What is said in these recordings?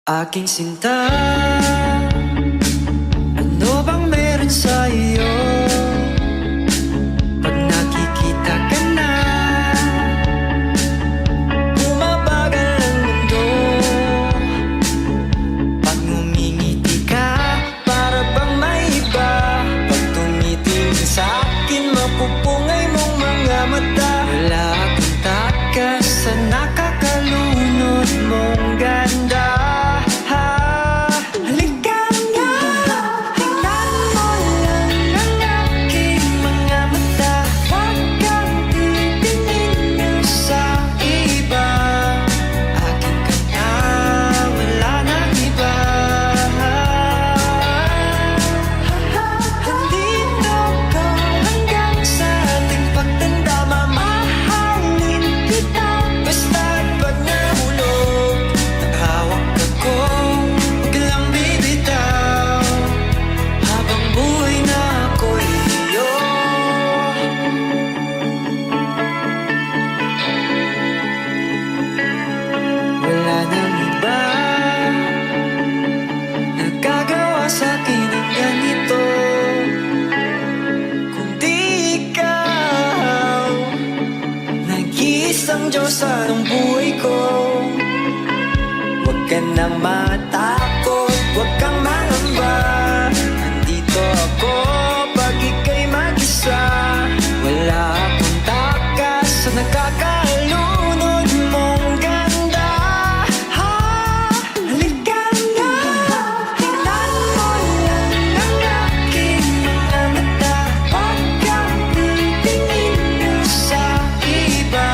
Aking sinta, ano bang meron sa iyo? Pag nakikita ka na, bumabagal ang mundo. Pag ngumingiti ka, para bang may iba. Pag tumitingin sa'kin, mapupungay mong mga mata. Wala akong takas sa nakakalunod mong ganda. Isang Diyos anong buhay ko. Huwag ka na matakot, huwag kang mangamba. Nandito ako pag ika'y mag-isa. Wala akong takas sa nakakalunod mong ganda. Halika na, tingnan mo lang ang aking mga mata. Huwag kang titingin sa iba.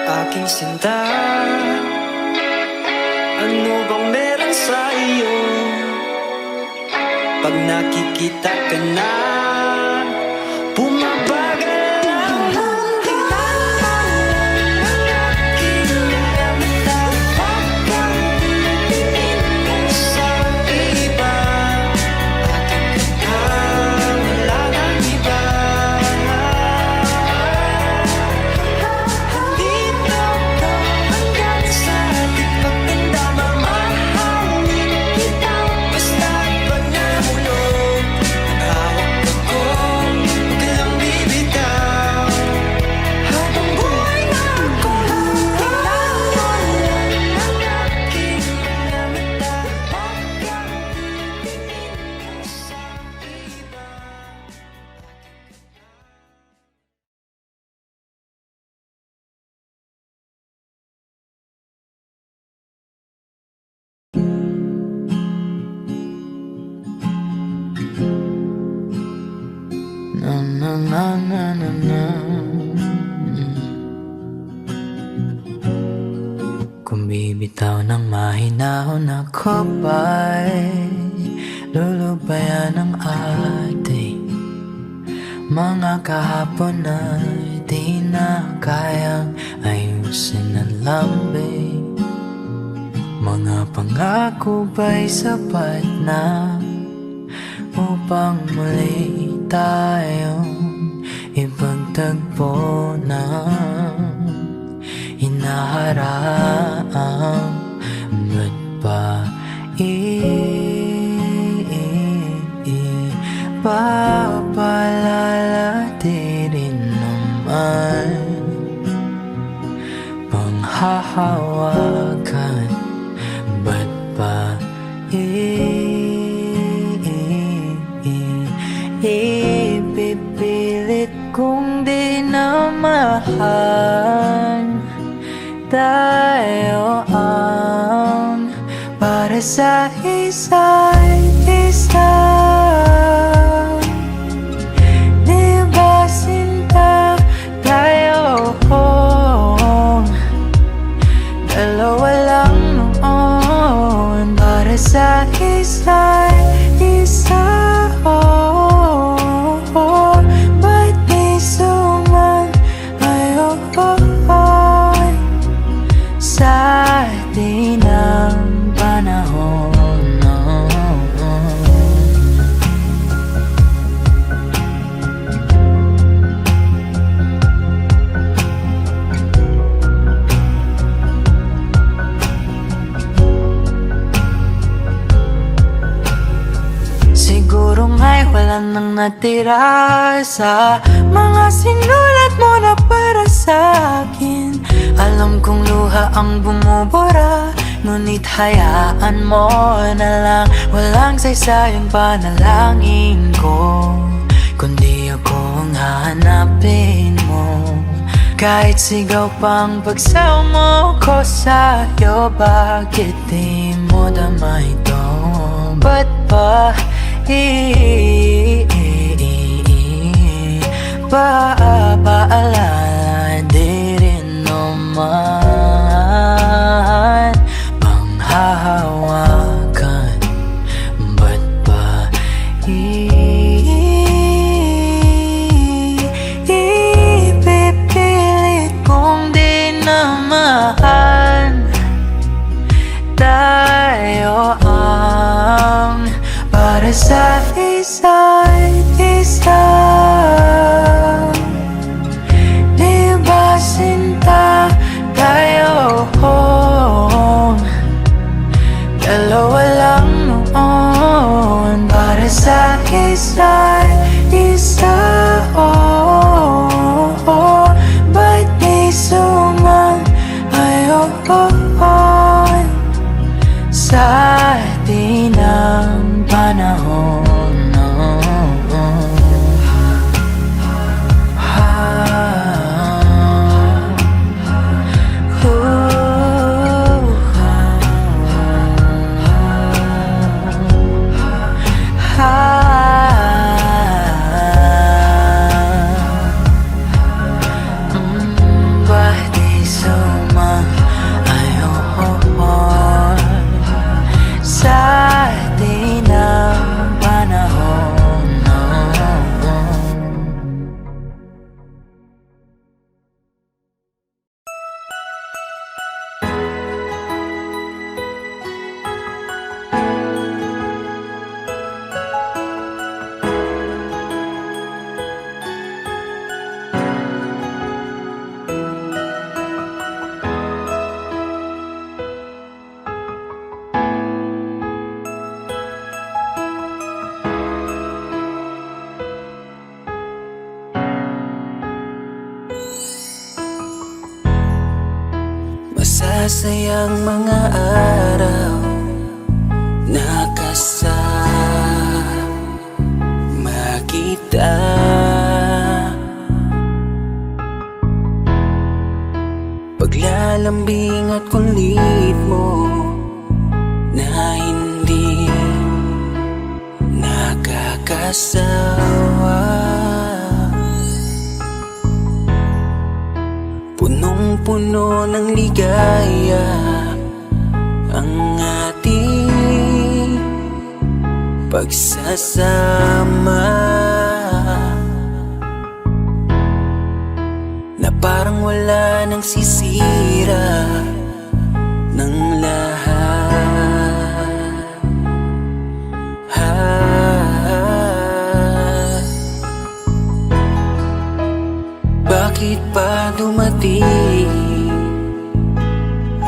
Aking sinta, ano bang meron sa iyo? Pag nakikita ka na, bumabagal ang mundo. Tingnan mo lang ang aking mga mata. Huwag kang titingin sa iba. Aking kanta, wala nang iba. Na na na na na na. Kung bibitaw ng mahinahon ako ba'y lulubayan ng ating mga kahapon na di na kayang ayusin ang lambing. Mga pangako ba'y sapat na upang muli tayong ipagtagpo ng hinaharap? Ba't ba ipapalalatirin naman panghahawakan? Ba't ba Ipipilit kong di na mahal. Tayo ang para sa isa't isa. Di ba sinta tayo? Dalawa lang noon para sa isa't isa. Ba't di sumayon sa atin ang panahon? Siguro nga'y wala nang natira sa mga sinulat mo na para sa akin. Alam kong luha ang bumubura, ngunit hayaan mo na lang. Walang saysayang panalangin ko, kundi ako ang hahanapin mo. Kahit sigaw pang pagsaw mo ko sa'yo, bakit di mo dama ito? Ba't ba paalala di rin naman panghahawakan? Ba't ba ipipilit kong di na mahal? Tayo ang para sa isa't isa. Di ba sinta tayo? Dalawa lang noon para sa isa't isa. Ba't di sumayon sa atin ang panahon? Ba't di sumayon sa atin ang panahon? Masasayang mga araw na kasama kita. Paglalambing at kulit mo na hindi nakakasawa. Punong-puno ng ligaya ang ating pagsasama, na parang wala nang sisira ng lahat. Bakit pa dumating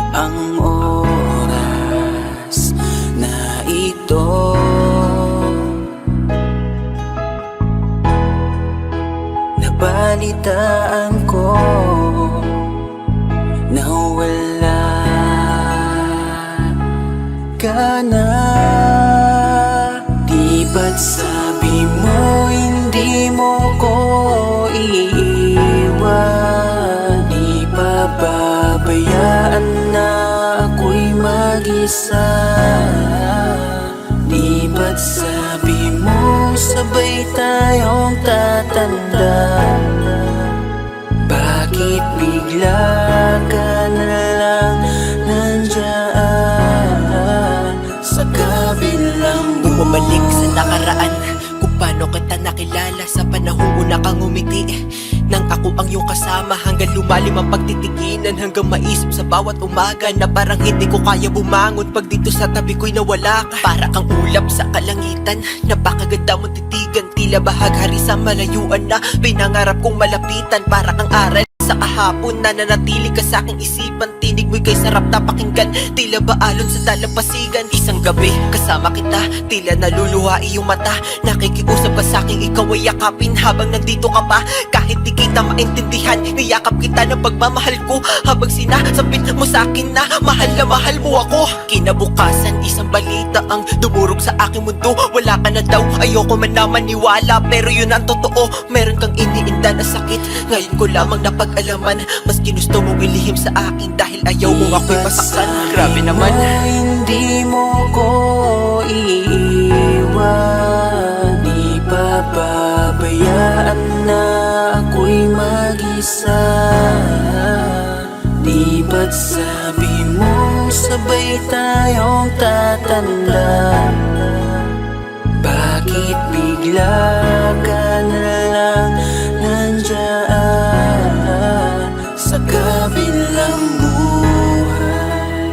ang oras na ito? Nabalitaan ko na wala ka na. ba't sabi mo hindi mo ko iiwan? Di pababayaan na ako'y mag-isa. Di ba't sabi mo sabay tayong tatanda? Bakit bigla ka na lang nandyan sa kabilang buhay? Bumalik sa nakaraan kung paano kita nakilala sa panahong una kang umiti. Nang ako ang iyong kasama hanggang lumalim ang pagtitiginan, hanggang maisip sa bawat umaga na parang hindi ko kaya bumangon pag dito sa tabi ko'y nawala ka. Para kang ulap sa kalangitan, napakaganda mong titigan, tila bahaghari sa malayuan na pinangarap kong malapitan. Para kang aral sa kahapon na nanatili ka sa aking isipan, tinig mo'y kay sarap na pakinggan, tila ba alon sa dalampasigan. Isang gabi kasama kita, tila naluluha iyong mata, nakikiusap ka sa aking ikaw ay yakapin habang nandito ka pa. Kahit di kita maintindihan, niyakap kita ng pagmamahal ko, habang sinasabit mo sa akin na mahal mo ako. Kinabukasan isang balita ang dumurog sa aking mundo, wala ka na daw, ayoko man na maniwala, pero yun ang totoo. Meron kang iniinda na sakit, ngayon ko lamang napag-alaman, mas ginusto mong ilihim sa akin dahil ayaw mong ako'y masaktan. Grabe naman. Hindi mo ko iiwan, di pababayaan na ako'y mag-isa. Di ba't sabi mo sabay tayong tatanda? Bakit bigla ka na lang nandyan sa kabilang buhay?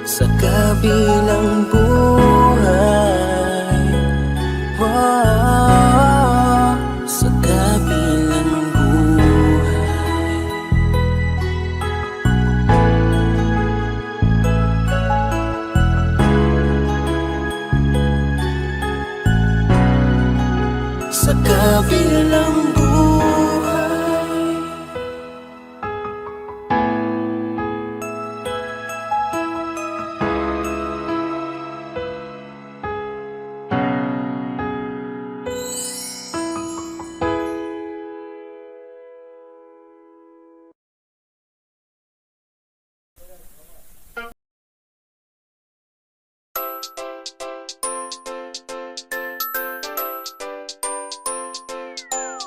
Sa kabilang buhay, wow, sa kabilang buhay. Sa kabilang buhay.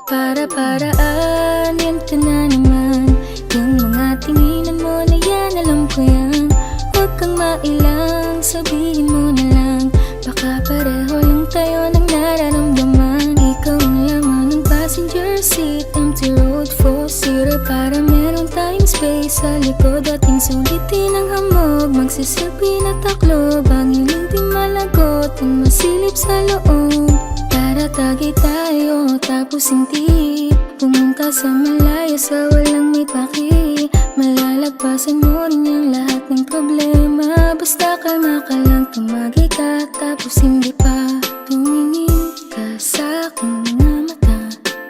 Para-paraan, yan ka na naman. Yung mga tinginan mo na yan, alam ko yan. Huwag kang mailang, sabihin mo na lang. Baka pareho lang tayo ng nararamdaman. Ikaw ang laman ng passenger seat, empty road, four-seater, para meron tayong space sa likod. Ating sulitin ang hamog, magsisilbi na taklob, ang hiling di malagot, ang masilip sa loob. Tara tagay tayo, tapos hindi pumunta sa malayo, sa walang may paki. Malalagpasan mo rin ang lahat ng problema. Basta kalma ka lang, tumagi ka, tapos hindi pa tumingin ka sa aking mga mata.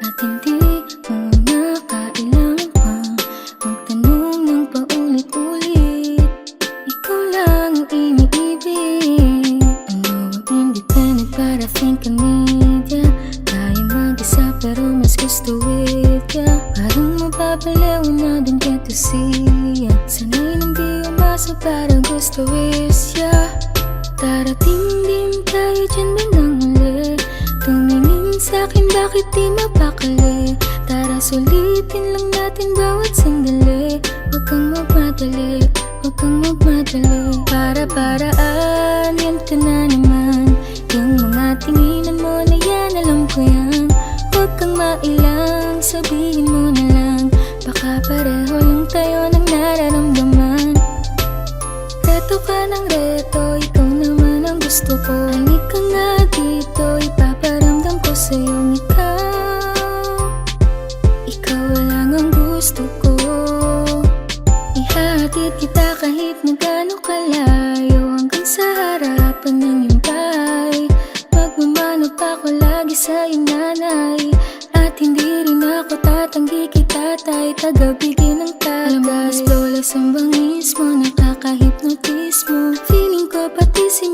At hindi mo na kailangan pa magtanong ng paulit-ulit. Ikaw lang ang iniibig. Ano ang independent para think I need ya. Kaya mag-isa pero mas gusto with ya. Parang mapapalaw na din get to see ya. Sanay nang di umasa para gusto is ya. Darating din tayo dyan bandang huli. Tumingin sa'kin bakit di mapakali. Tara sulitin lang natin bawat sandali. Huwag kang magmadali, huwag kang magmadali. Para-paraan, yan ka na naman. Yung mga tinginan mo na yan, alam ko yan. Huwag kang mailang, sabihin mo na lang. Baka pareho lang tayo ng nararamdaman. Reto ka ng reto, ikaw naman ang gusto ko. Halika ka nga dito, ipaparamdam ko sa'yong ikaw. Ikaw lang ang gusto ko. Ihatid kita kahit na gaano kalayo, hanggang sa harapan ng iyong bahay. Magmamano pa ko lagi sa iyong nanay. At hindi rin ako tatanggi kita, tayo tagabigay ng tagas. Flawless ang bangis mo, nakaka-hypnotis mo. Feeling ko pati si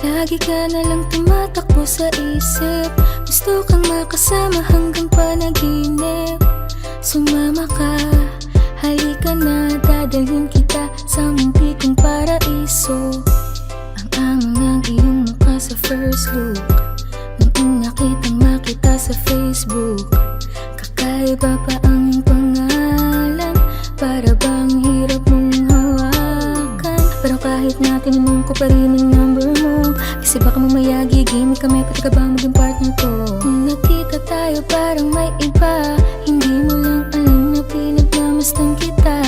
Lagi ka na lang tumatakbo sa isip. Gusto kang makasama hanggang panaginip. Sumama ka, halika na, dadalhin kita sa muntikang paraiso. Ang angang ng iyong mukha sa first look, nung una kitang makita sa Facebook. Kakaiba pa ang iyong pangalan, para bang hirap mong hawakan. Pero kahit na tinanong ko pa rin ang number mo, kasi baka mamaya gigimik kami, pati ka ba maging partner ko? Nung nakita tayo parang may iba, hindi mo lang alam na pinagmamasdan kita.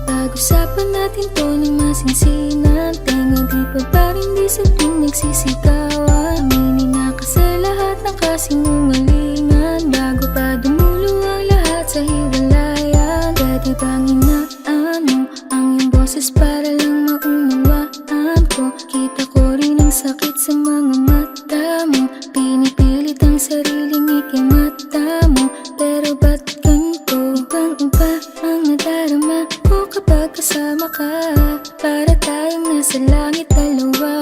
Pag-usapan natin to ng masinsinan, tenga di pa ba rin di sa tuwing nagsisigawan. Aminin na ka sa lahat ng kasinungalingan, bago pa dumulo ang lahat sa hiwalayan. Pwede bang hinaan mo ang iyong boses para lang maunawaan ko? Kita ko rin ang sakit sa mga mata mo, pinipilit ang sariling ikimata mo. Pero ba't ganito? Ibang-iba ang nadarama ko kapag kasama ka. Para tayong nasa langit dalawa,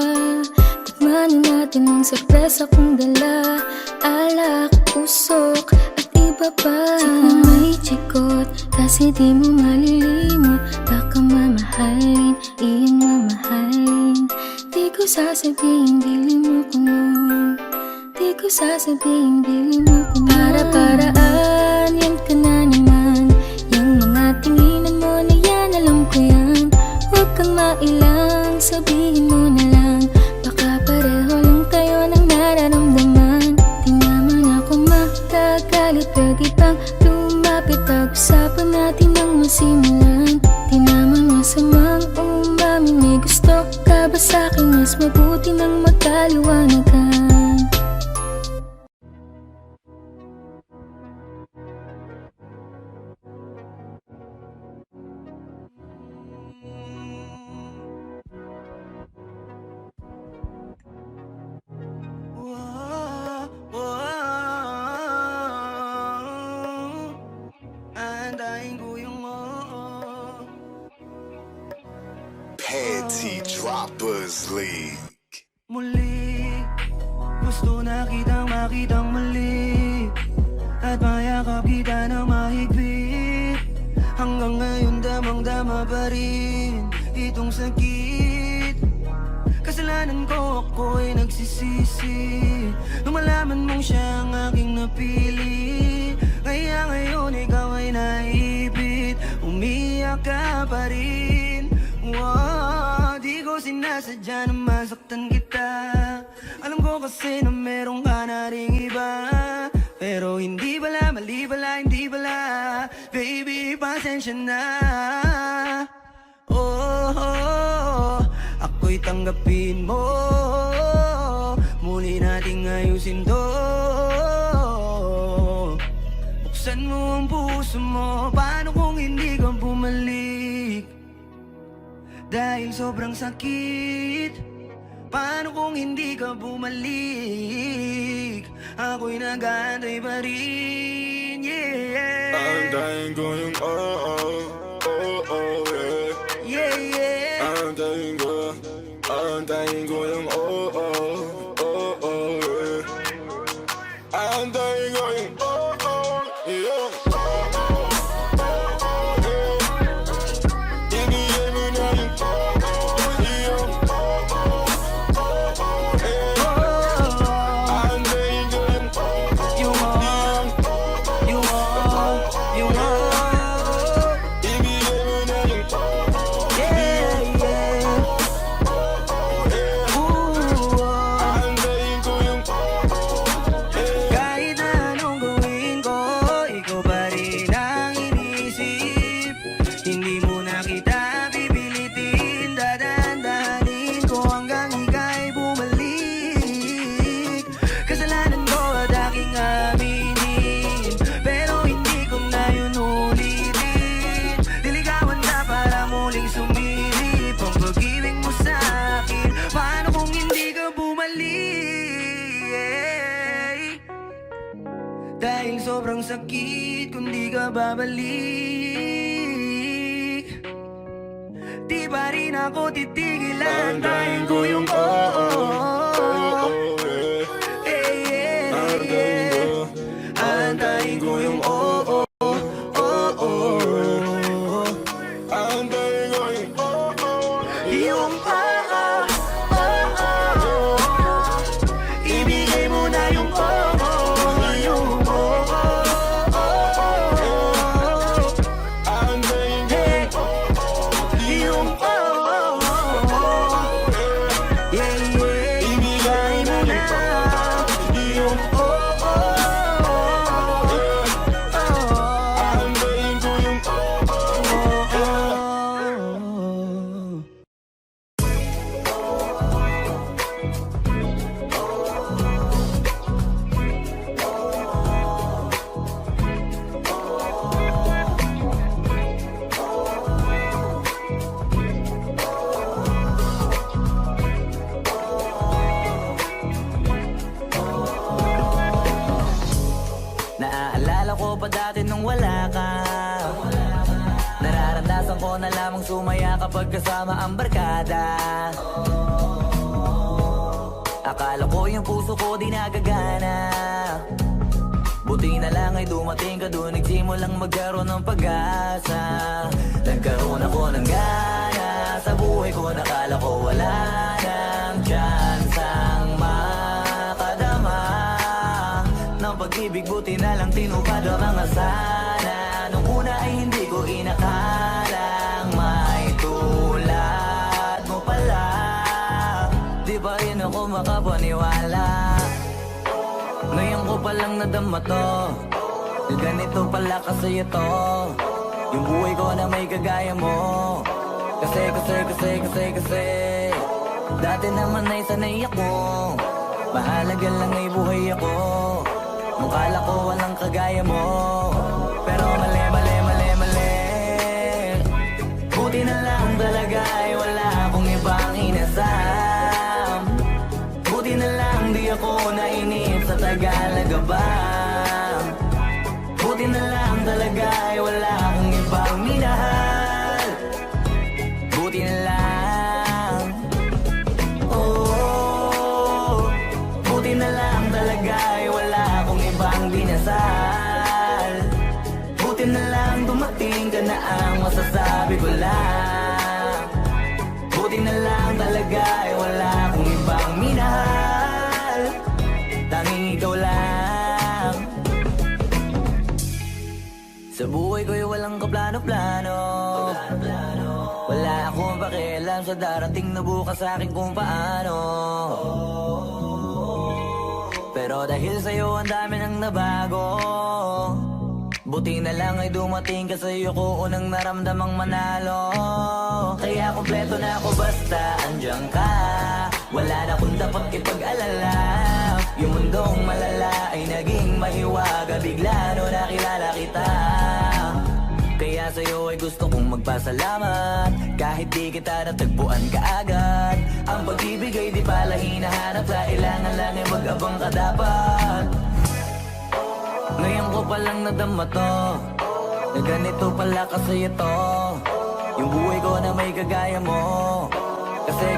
tikman natin ang sorpresa kong dala. Alak, usok at iba pa. Chik na may chikot, kasi di mo malilimot. Baka mamahalin, iyon mamahalin. Di ko sasabihin, bili mo ko nun. Di ko sasabihin, bili mo ko nun. Para-paraan, yan ka na naman. Yang mga tinginan mo na yan, alam ko yan. Huwag kang mailang, sabihin mo na lang. Baka pareho lang tayo ng nararamdaman. Di naman ako magagalit, pwede bang lumapit? Pag-usapan natin ang masimulan. Di naman masamang umamin, may gusto ka ba sa'kin? Mas mabuti nang magkaliwanagan. Andahin ko yung Panty Droppers League. muli. Gusto na kitang makitang muli, at mayakap kita na mahigpit. Hanggang ngayon damang-dama pa rin itong sakit. Kasalanan ko, ako'y nagsisisi nung malaman mong siya ang aking napili. Kaya ngayon ikaw ay naipit, umiyak ka pa rin. Wow, di ko sinasadya na masaktan kita. Alam ko kasi na meron ka na ring iba, pero hindi bala, mali bala, hindi bala. Baby, pasensya na. Oh, ako'y tanggapin mo. Muli nating ayusin to. Buksan mo ang puso mo. Paano kung hindi ka bumalik? Dahil sobrang sakit. Paano kung hindi ka bumalik? Ako'y nag-aantay pa rin, yeah. Andahin ko yung yeah. Yeah, yeah. Andahin ko yung yeah. Andahin ko yung yeah. Ibigay mo na yung Andahin ko yung ibigay mo na yung Andahin ko yung kahit na anong gawin ko, ikaw pa rin ang inisip. Hindi mo na kita pipilitin, dadandanin ko hanggang ika'y bumalik. Kasalanan ko at aking aminin, pero hindi ko na yun ulitin. Niligawan na para muling sumilip ang pag-ibig mo sa akin. Paano kung hindi ka bumalik? Dahil sobrang sakit kung di ka babalik. Di pa rin ako titigilan. Andahin ko yung pa dati nung wala ka. Nararamdasan ko na lamang sumaya kapag kasama ang barkada. Akala ko yung puso ko di nagagana. Buti na lang ay dumating ka doon, nagsimulang magkaroon ng pag-asa. Nagkaroon ako ng gana sa buhay ko, nakala ko wala nang tsansang makadama ng pag-ibig. Buti na lang tinupad ang mga sana. Nung una ay hindi ko inakalang may tulad mo pala. Di pa rin ako makapaniwala. Ngayon ko palang nadama to, na ganito pala kasi ito, yung buhay ko na may kagaya mo. Kasi dati naman ay sanay ako, mahalaga lang ay buhay ako. Nung kala ko walang kagaya mo, pero mali. Buti na lang talaga ay wala akong ibang inasam. Buti na lang di ako nainip sa Tagalaga ba. Buti na lang talaga ay wala akong ibang minahal. Buti na lang, oh, buti na lang talaga ay wala akong ibang dinasal. Buti na lang dumating ka na ang masasabi ko lang. Buti na lang talaga ay wala akong ibang minahal. Tanging ikaw lang. Sa buhay ko'y walang kaplano-plano. Wala akong pakialam sa darating na bukas sa akin kung paano. Pero dahil sa'yo ang dami nang nabago. Buti na lang ay dumating ka, sa'yo ko unang naramdamang manalo. Kaya kompleto na ako basta andyan ka. Wala na akong dapat ipag-alala. Yung mundong malala ay naging mahiwaga bigla no nakilala kita. Kaya sa'yo ay gusto kong magpasalamat, kahit di kita natagpuan kaagad. Ang pag-ibig ay di pala hinahanap, kailangan lang ay mag-abang ka dapat. Ngayon ko palang nadama to, na ganito pala kasi ito, yung buhay ko na may kagaya mo. Kasi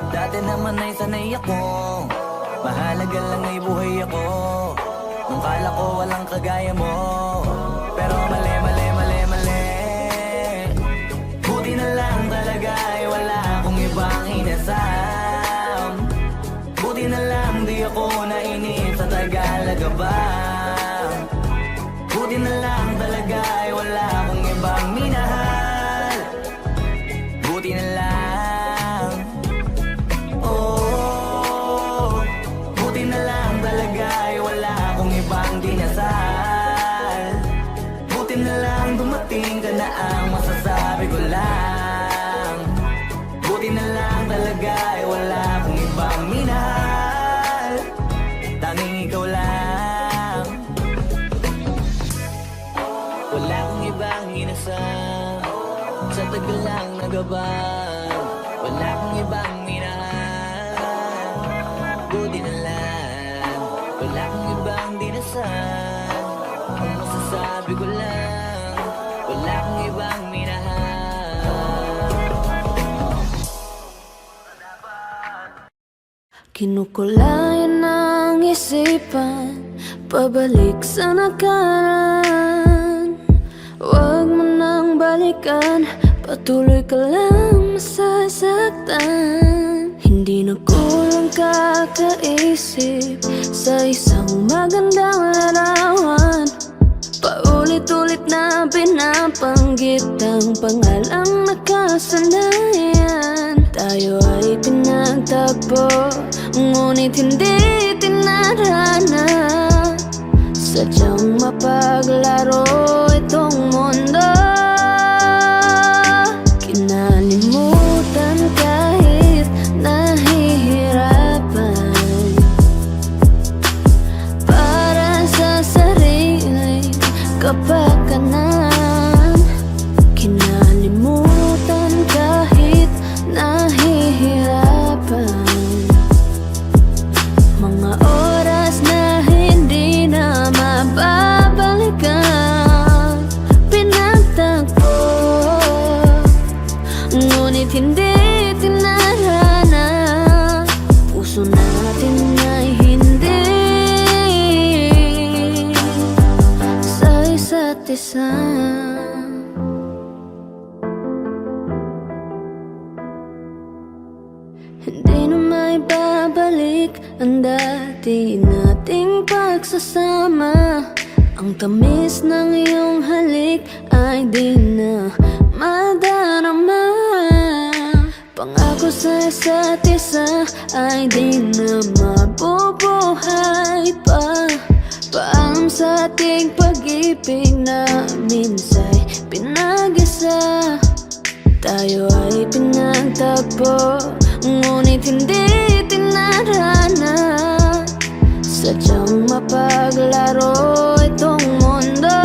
dati naman ay sanay ako, mahalaga lang ay buhay ako. Nung kala ko walang kagaya mo, pero mali. Buti na lang talaga ay wala akong ibang inasam. Buti na lang di ako nainip sa Tagalaga ba. Buti na lang talaga ay wala akong ibang minahal. Buti na lang, oh, buti na lang talaga ay wala akong ibang dinasal. Buti na lang dumating ka na ang masasabi ko lang. Buti na lang talaga ay wala akong ibang minahal. Tanging ikaw lang. Wala akong ibang inasal, sa tagal lang nagabang. Wala akong ibang minahal. Buti na lang, wala akong ibang dinasal. Ang masasabi ko lang, wala akong ibang minahal. Kinukulayan ng isipan, pabalik sa nakaraan. Huwag mo nang balikan, patuloy ka lang masasaktan. Hindi na kulang kakaisip sa isang magandang larawan. Paulit-ulit na pinapanggit ang pangalang nakasanayan. Tayo ay pinagtagpo, ngunit hindi tinarana. Sadyang mapaglaro itong mundo. Kinalimutan kahit nahihirapan, para sa sariling kapakanan. Kinalimutan kahit nahihirapan, mga oras na hindi na Hindi na maibabalik ang dati nating pagsasama. Ang tamis ng iyong halik ay di na madarama. Pangako sa isa't isa ay di na mabubuhay pa. Paalam sa ating pag-ibig na minsa'y pinag-isa. Tayo ay pinagtagpo, ngunit hindi tinarana. Sadyang mapaglaro itong mundo.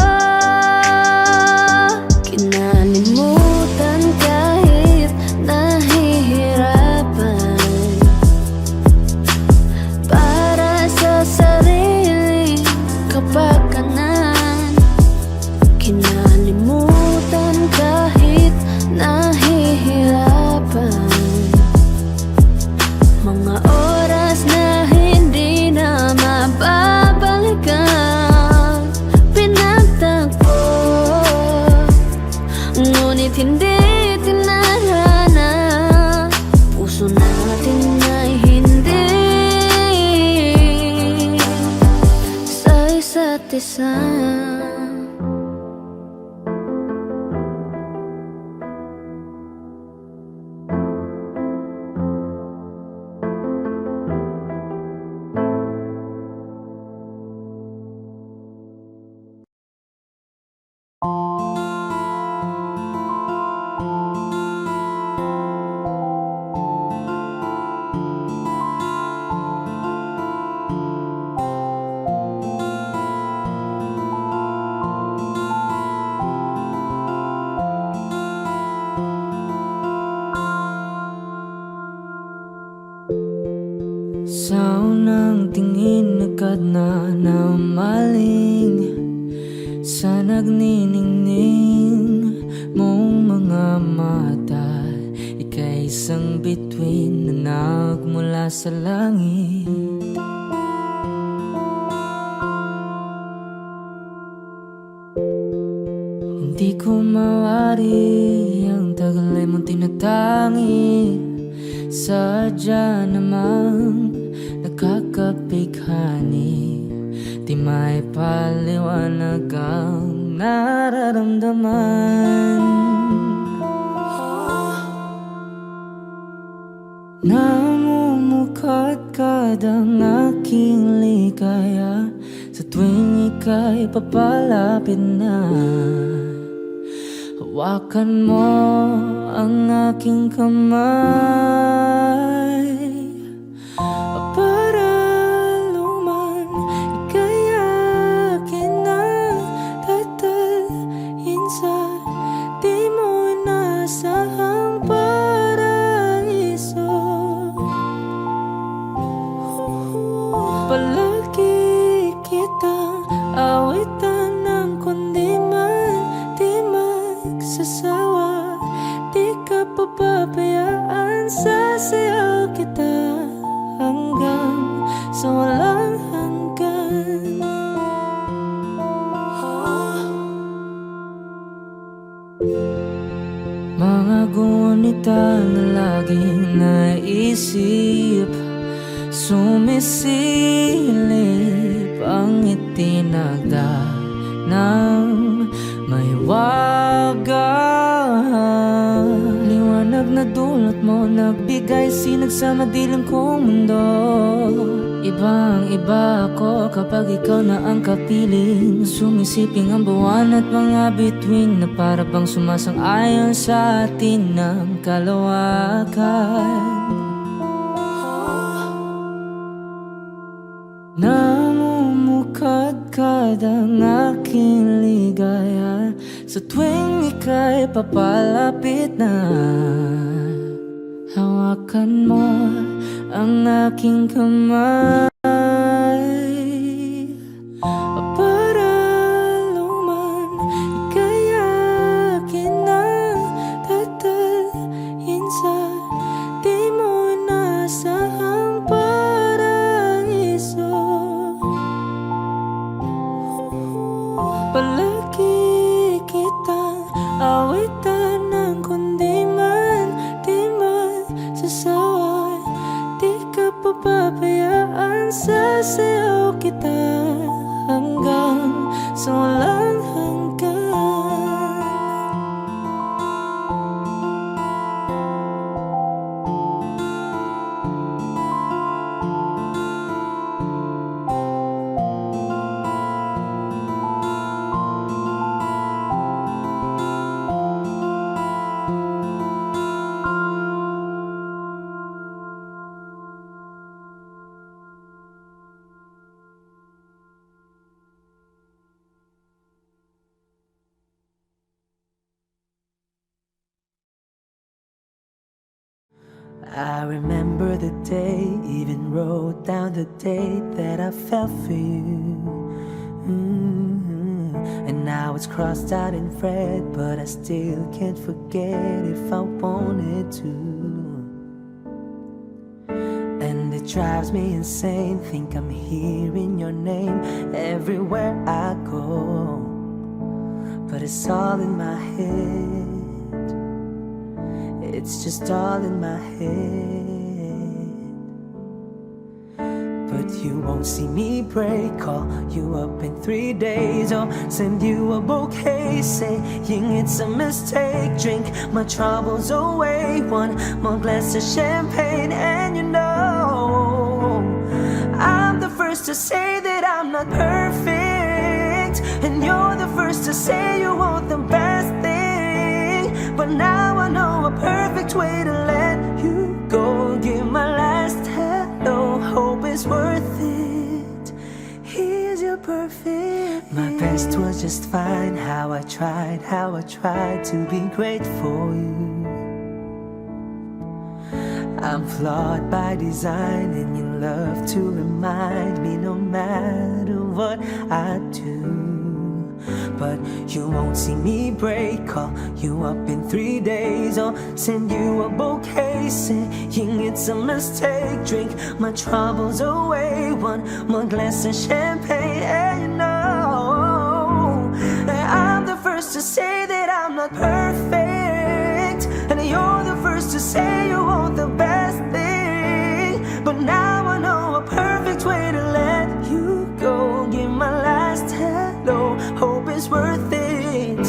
Kinalimutan kahit nahihirapan, para sa sarili kapakanan. Kinalimutan kahit nahihirapan, mga oras na hindi na mababalikan. Pinagtagpo, ngunit hindi tinarana. Puso natin ay hindi sa isa't isa. Sa unang tingin agad na namaling sa nagniningning mong mga mata. Ika'y isang bituin na nagmula sa langit. Hindi ko mawari ang tagal ay mong tinatangi. Sadya namang nakakapighani, di may paliwanag ang nararamdaman. Namumukadkad ang aking ligaya sa tuwing ika'y papalapit na. Hawakan mo ang aking kamay para luman ika'y akin na tatalhin sa di mo inasahang paraiso. Palagi kitang awitan ng kundi man di magsasawa. Di ka papabayaan, sasayaw kita hanggang sa walang hanggan. Mga gunita na laging naisip, sumisilip ang itinagda ng may wagang liwanag na dulot mo, nagbigay sinag sa madilim kong mundo. Ibang iba ako kapag ikaw na ang kapiling, sumisiping ang buwan at mga bituin na para bang sumasang-ayon sa atin ng kalawakan. Namumukadkad ang aking ligaya sa tuwing ika'y papalapit na. Hawakan mo ang aking kamay para luman ika'y akin na tatalhin sa di mo inasahang paraiso. Palagi kitang awitan ng kundi man di magsasawa. sasayaw kita hanggang sa walang hanggan. I remember the day, even wrote down the date that I fell for you. And now it's crossed out in red, but I still can't forget if I wanted to. And it drives me insane, think I'm hearing your name everywhere I go, but it's all in my head. It's just all in my head. But you won't see me break, call you up in 3 days, or send you a bouquet saying it's a mistake. Drink my troubles away, one more glass of champagne, and you know I'm the first to say that I'm not perfect, and you're the first to say you want the best thing. But now I know a perfect way to let you go. Give my last hello, hope it's worth it. Here's your perfect. My best was just fine. How I tried to be great for you. I'm flawed by design, and you love to remind me no matter what I do. But you won't see me break, call you up in 3 days, or send you a bouquet saying it's a mistake. Drink my troubles away, one more glass of champagne, and you know that I'm the first to say that I'm not perfect, and you're the first to say you want the best thing. But now I know a perfect way to let you go. Give my last hello, hope it's worth it.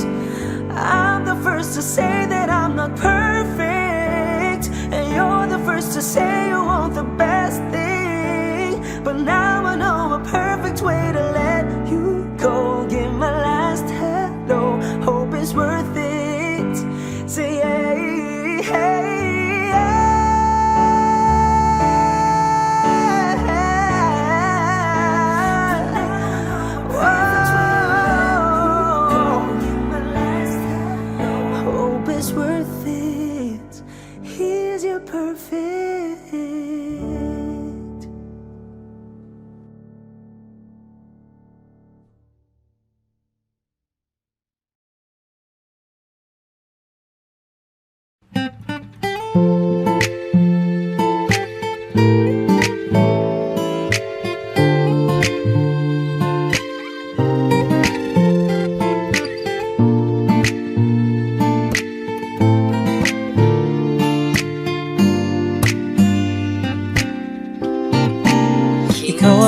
I'm the first to say that I'm not perfect, and you're the first to say you want the best thing. But now I know a perfect way to let you go. Give my last hello, hope it's worth it. Say hey, hey. Worth it. Here's your perfect.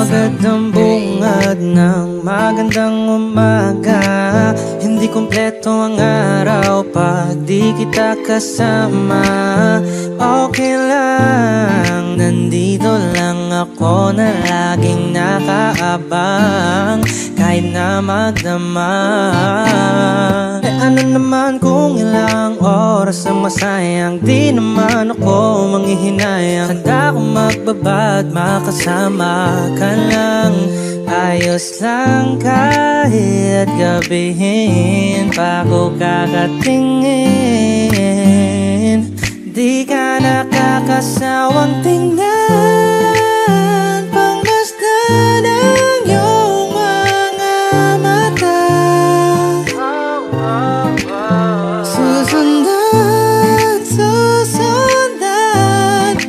Agad ang bungad ng magandang umaga. Hindi kumpleto ang araw pag di kita kasama. Okay lang, nandito lang ako na laging nakaabang, kahit na magdama. Ano naman kung ilang oras ang masayang, di naman ako manghihinayang. Handa akong magbabad, makasama ka lang. Ayos lang kahit gabihin pa ko kakatingin. Di ka nakakasawang tingnan, pangmasdan ang iyong mga mata. Susundan, susundan,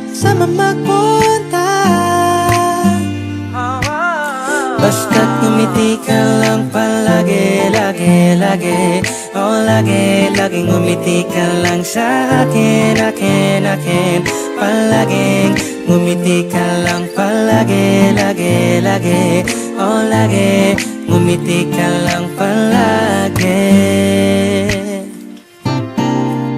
sama magpunta. Basta't ngumiti ka lang palagi, lagi, lagi. Oh, lagi, laging ngumiti ka lang sa akin, akin, akin. palaging ngumiti ka lang palagi, lagi, lagi. Oh lagi, ngumiti ka lang palagi.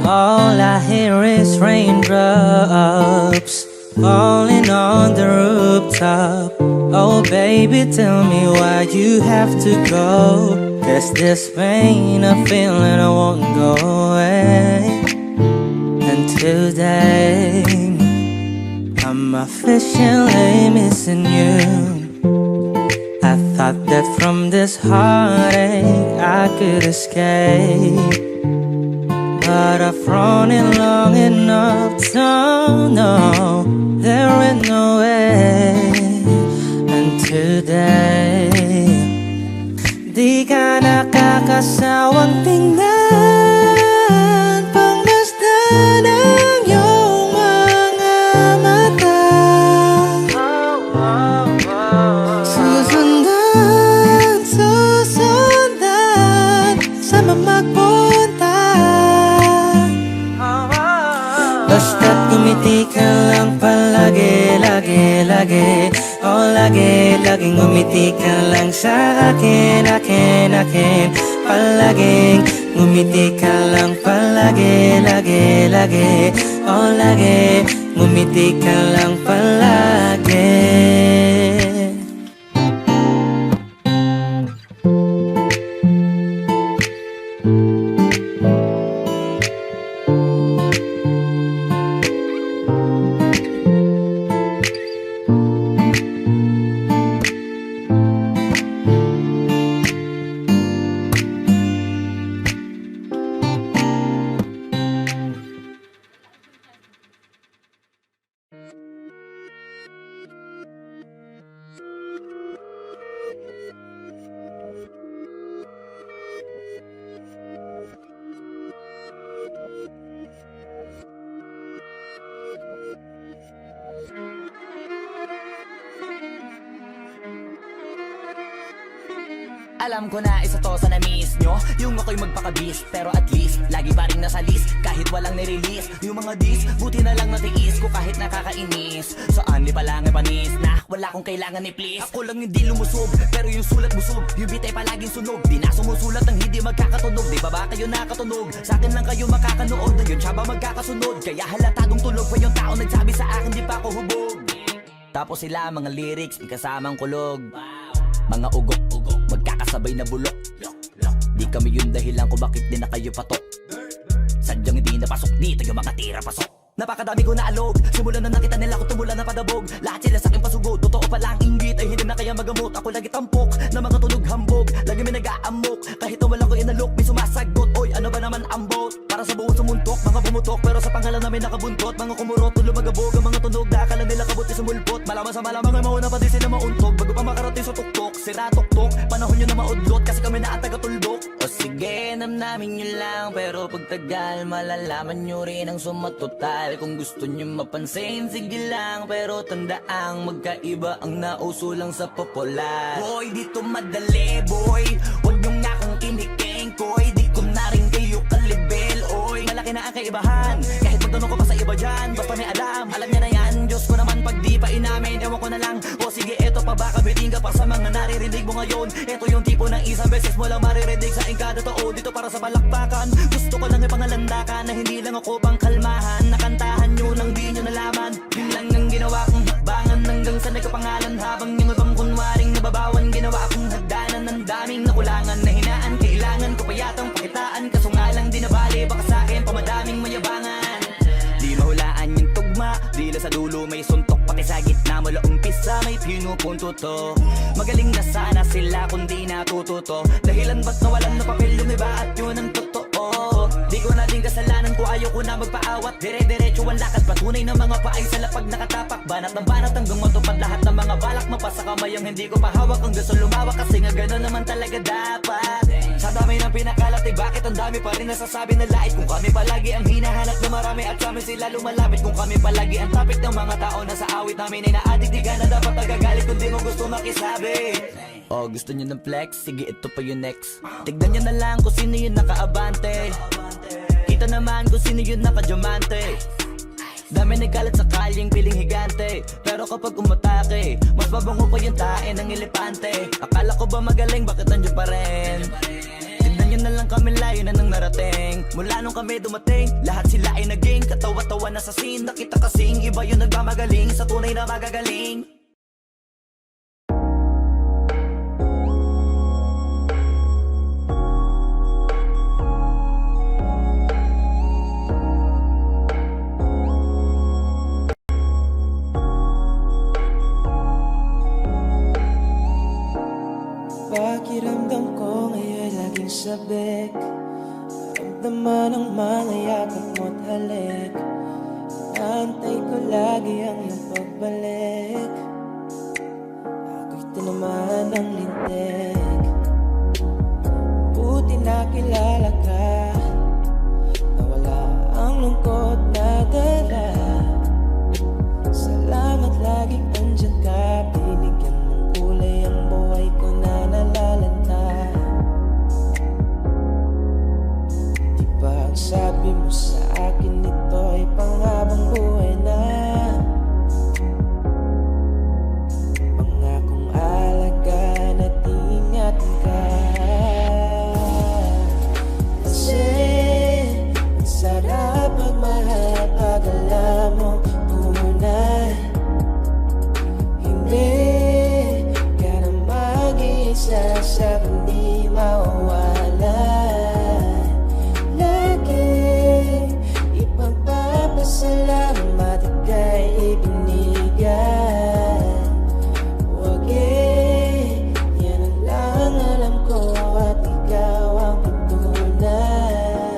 All I hear is raindrops falling on the rooftop. Oh baby, tell me why you have to go. There's this pain I feel and I won't go away. And today I'm officially missing you. I thought that from this heartache I could escape, but I've run it long enough to know there ain't no way. And today, di ka nakakasawang tingnan, pangmasdan ang iyong mga mata. Susundan, susundan, sama magpunta. Basta't ngumiti ka lang palagi, lagi, lagi. Oh lagi, laging ngumiti ka lang sa akin, akin, akin. Palaging ngumiti ka lang palagi, lagi, lagi. Oh lagi, ngumiti ka lang palagi. Alam ko na isa to sa na-miss nyo, yung ako'y magpakabis. Pero at least, lagi pa rin nasa list kahit walang nirelease. Yung mga dis, buti na lang natiis ko kahit nakakainis. Saan di pa lang panis na wala kong kailangan ni please. Ako lang hindi lumusob, pero yung sulat busog. Yung bitay palaging sunog, di na sumusulat ng hindi magkakatunog. Di ba ba kayo nakatunog? Sa akin lang kayo makakanood, na yun siya ba magkakasunod? Kaya halatadong tulog pa yung tao nagsabi sa akin di pa ako hubog. Tapos sila mga lyrics, may kasamang kulog. Mga ugok-ugok, magkakasabay na bulok. Di kami yung dahilan kung bakit di na kayo patok. Sadyang hindi napasok dito yung mga tira pasok. Napakadami ko na alog, simulan na nakita nila ko tumula na padabog. Lahat sila sa akin pasugod, totoo pala ang inggit ay hindi na kaya magamot. Ako lagi tampok, na mga tunog hambog. Lagi may nag-aamok, kahit na wala ko inalok. May sumasagot, oy ano ba naman ang bot? Para sa buong sumuntok, mga bumutok. Pero sa pangalan namin nakabuntot. Mga kumurot, tulo magabog. Ang mga tunog na akala nila kabuti sumulpot. Malaman sa malamang ay mauna pa din sila mauntog. Bago pa makarating sa tuktok, sira tuktok. Panahon nyo na maudlot, kasi kami na ang taga-tuldok. O sige, namnamin nyo lang, pero pagtagal malalaman nyo rin ang sumatotal. Kung gusto nyo mapansin, sige lang, pero tandaang magkaiba ang nauso lang sa popular. Boy, dito madali, boy. Huwag nyo nga akong kiniking, koy. Di ko na rin kayo kalibel, oy. Malaki na ang kaibahan, kahit magtanong ko pa sa iba dyan. Basta may alam niya na yan. Diyos ko naman pag di pa inamin, ewan ko na lang. O sige, eto pa baka biting ka pa sa mga naririnig mo ngayon. Eto yung tipo ng isang beses mo lang maririnig sa kada tao. Dito para sa balakbakan, gusto ko lang ipangalandakan na hindi lang ako pang kalmahan. Nakantahan nyo nang di nyo nalaman. Yun lang ang ginawa kong hakbangan hanggang sa nagkapangalan. Habang yung ibang kunwaring nababawan, ginawa akong hagdanan ng daming nakulangan na hinaan. Kailangan ko pa yatang pakitaan, kaso nga lang di nabali. Baka sa akin pamadaming mayabangan. Di mahulaan yung tugma, dila sa dulo may suntok. Pati sa gitna mula umpisa may pinupunto to. Magaling na sana sila kung di natututo. Dahilan ba't nawalan na papel yung iba at yun ang totoo. Di ko na din kasalanan ko, ayaw ko na magpaawat. Dire-diretso ang lakad, patunay ng mga paay sa lapag nakatapak. Banat ng banat hanggang matupad lahat ng mga balak. Mapasa kamay ang hindi ko pahawak hanggang sa lumawak. Kasi nga gano'n naman talaga dapat. Sa dami ng pinakalat ay bakit ang dami pa rin nasasabi na lait. Kung kami palagi ang hinahanap na marami at kami sila lumalapit. Kung kami palagi ang topic ng mga tao na sa awit namin ay naadik. Di ka na dapat nagagalit kung di mo gusto makisabi. Oh, gusto nyo ng flex? Sige, ito pa yung next. Tignan nyo na lang kung sino yung nakaabante. Kita naman kung sino yung nakadiamante. Dami nagkalat sa kalyeng piling higante, pero kapag umatake, mas babango pa yung tae ng elepante. Akala ko ba magaling, bakit nandiyan pa rin? Tignan nyo na lang kami, layo na nang narating. Mula nung kami dumating, lahat sila ay naging katawa-tawa na sa scene. Nakita kasing iba yung nagmamagaling sa tunay na magagaling. Pakiramdam ko ngayon laging sabik. Ramdaman ang mga yakap mo't halik. Antay ko lagi ang iyong pagbalik. Ako'y tinamaan ng lintik. Buti nakilala ka. Nawala ang lungkot na dala. Salamat laging andyan ka. Binigyan mong kulay ang buhay ko na nalalanta. Di ba ang sabi mo sa akin ito ay panghabang buhay na? Pangakong alagaan at ingatan ka. Kasi ang sarap magmahal pag alam mo tunay. Hindi ka na mag-iisa sa kundi mawawala. Lagi ipagpapasalamat ika'y ibinigay. Huwag yan ang lang alam ko at ikaw ang patunay.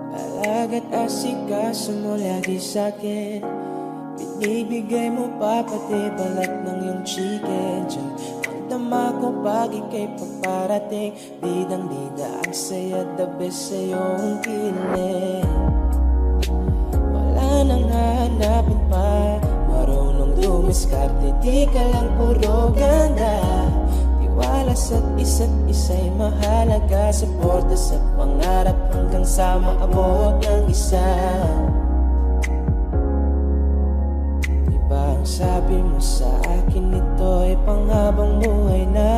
Alaga't asikaso mo lagi sa'kin. Binibigay mo pa pati balat ng iyong chicken. Diyan ang dama ko pag ika'y paparating. Bidang-bida ang saya, the best sa iyong kilig. Wala nang hahanapin pa. Marunong dumiskarte, di ka lang puro ganda. Tiwala sa't isa't isa'y mahalaga. Suporta sa pangarap hanggang sa maabot ng isa. Diba ang sabi mo sa akin ito ay panghabang buhay na?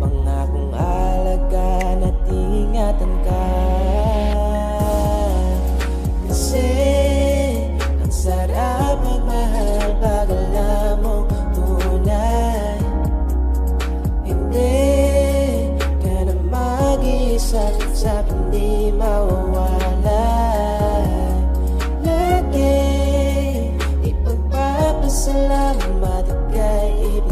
Pangakong alagaan at ingatan ka. Kasi ang sarap magmahal pag alam mo tunay. Hindi ka na mag-iisa sa kundi mawawala. Lagi ipagpapasalamat ika'y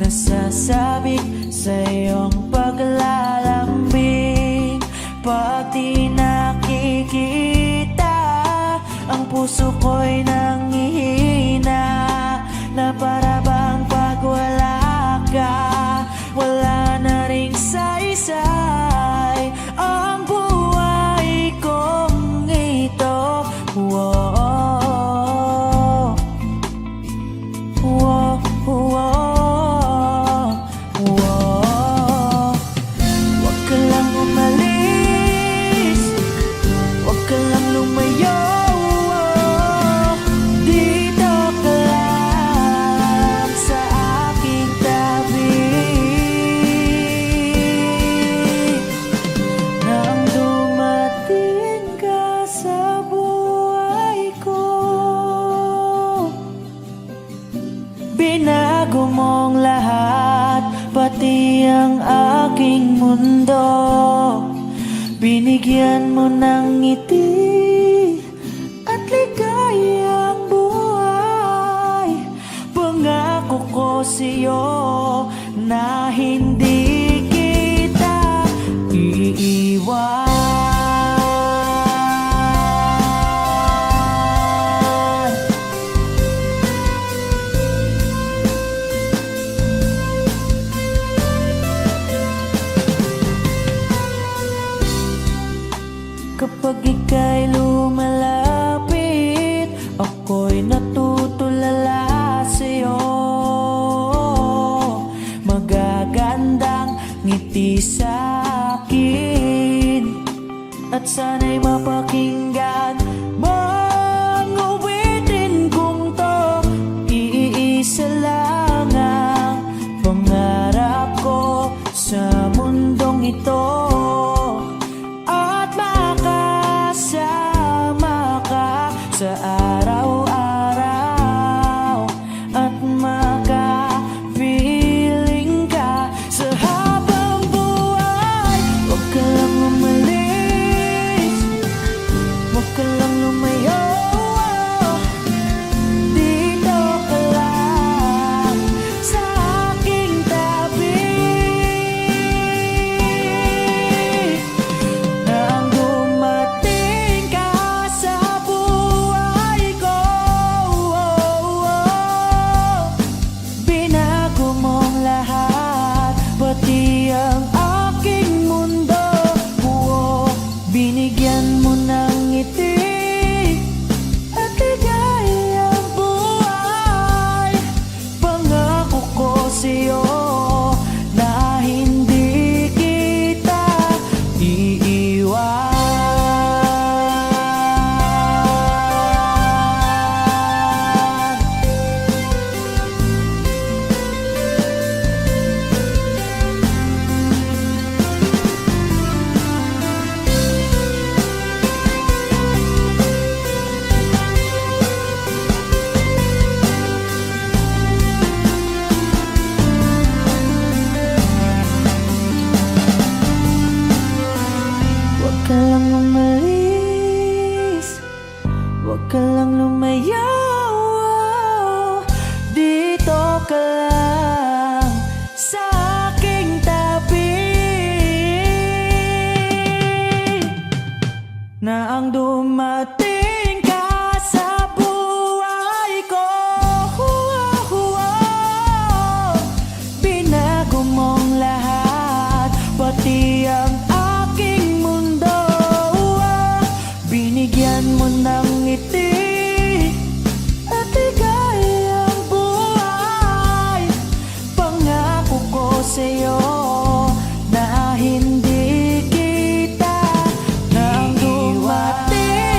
Nasasabik sa iyong paglalambing. Pag di nakikita, ang puso ko'y nangihina. Na para bang pag wala ka, wala na ring saysay ang buhay kong ito. Whoa, whoa, whoa, whoa. Huwag ka lang umalis, huwag ka lang lumayo. Dito ka lang sa aking tabi. Nang dumating ka sa buhay ko, binago mong lahat, pati ang aking mundo. Binigyan mo ng ngiti at ligayang buhay. Pangako ko sa'yo na hindi kita iiwan. Kapag ika'y lumalapit, ako'y natutulala sa'yo. Magagandang ngiti sa'kin, at sana'y mapakinggan mong awitin kong to. Iisa lang ang pangarap ko sa mundong ito, at makasama ka sa araw-araw, at makapiling ka sa habang buhay. Huwag ka lang umalis, huwag ka lang lumayo. Dito ka lang sa aking tabi. Nang dumating ka sa buhay ko, binago mong lahat, pati ang aking mundo. Binigyan mo ng ngiti at ligayang buhay. Pangako ko sa'yo na hindi kita iiwan. Huwag ka lang umalis, huwag ka lang lumayo. Dito ka lang sa aking tabi. Na ang dumating ka sa buhay ko, binago mong lahat, pati ang aking mundo. Binigyan mo ng ngiti at ligayang buhay. Pangako ko sa'yo na hindi kita nang dumating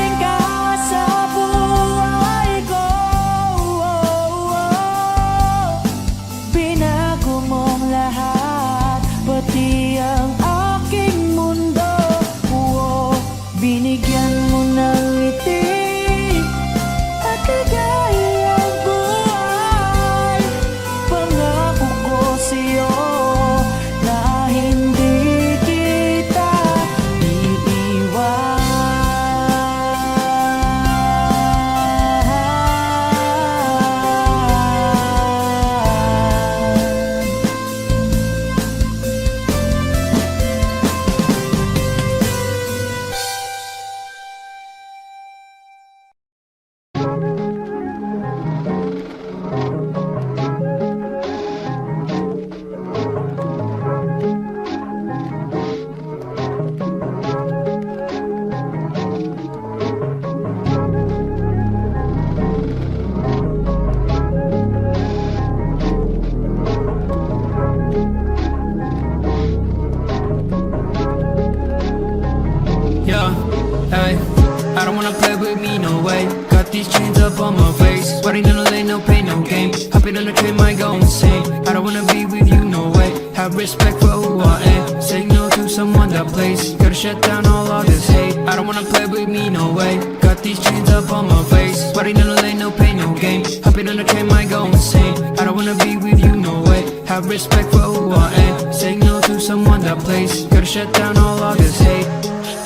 be with you, no way. Have respect for who I am. Say no to someone that plays. Gotta shut down all this hate. I don't wanna play with me, no way. Got these chains up on my face. Party in the lane, no pain, no game. Hopping on the train, might go insane. I don't wanna be with you, no way. Have respect for who I am. Say no to someone that plays. Gotta shut down all this hate.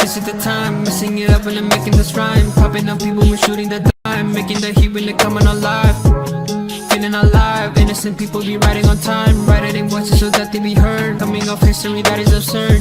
This is the time, messing it up and I'm making this rhyme. Popping up people when shooting the dime. Making the heat when they're coming alive. Feeling alive, innocent people be riding on time. Writing voices so that they be heard. Coming off history that is absurd.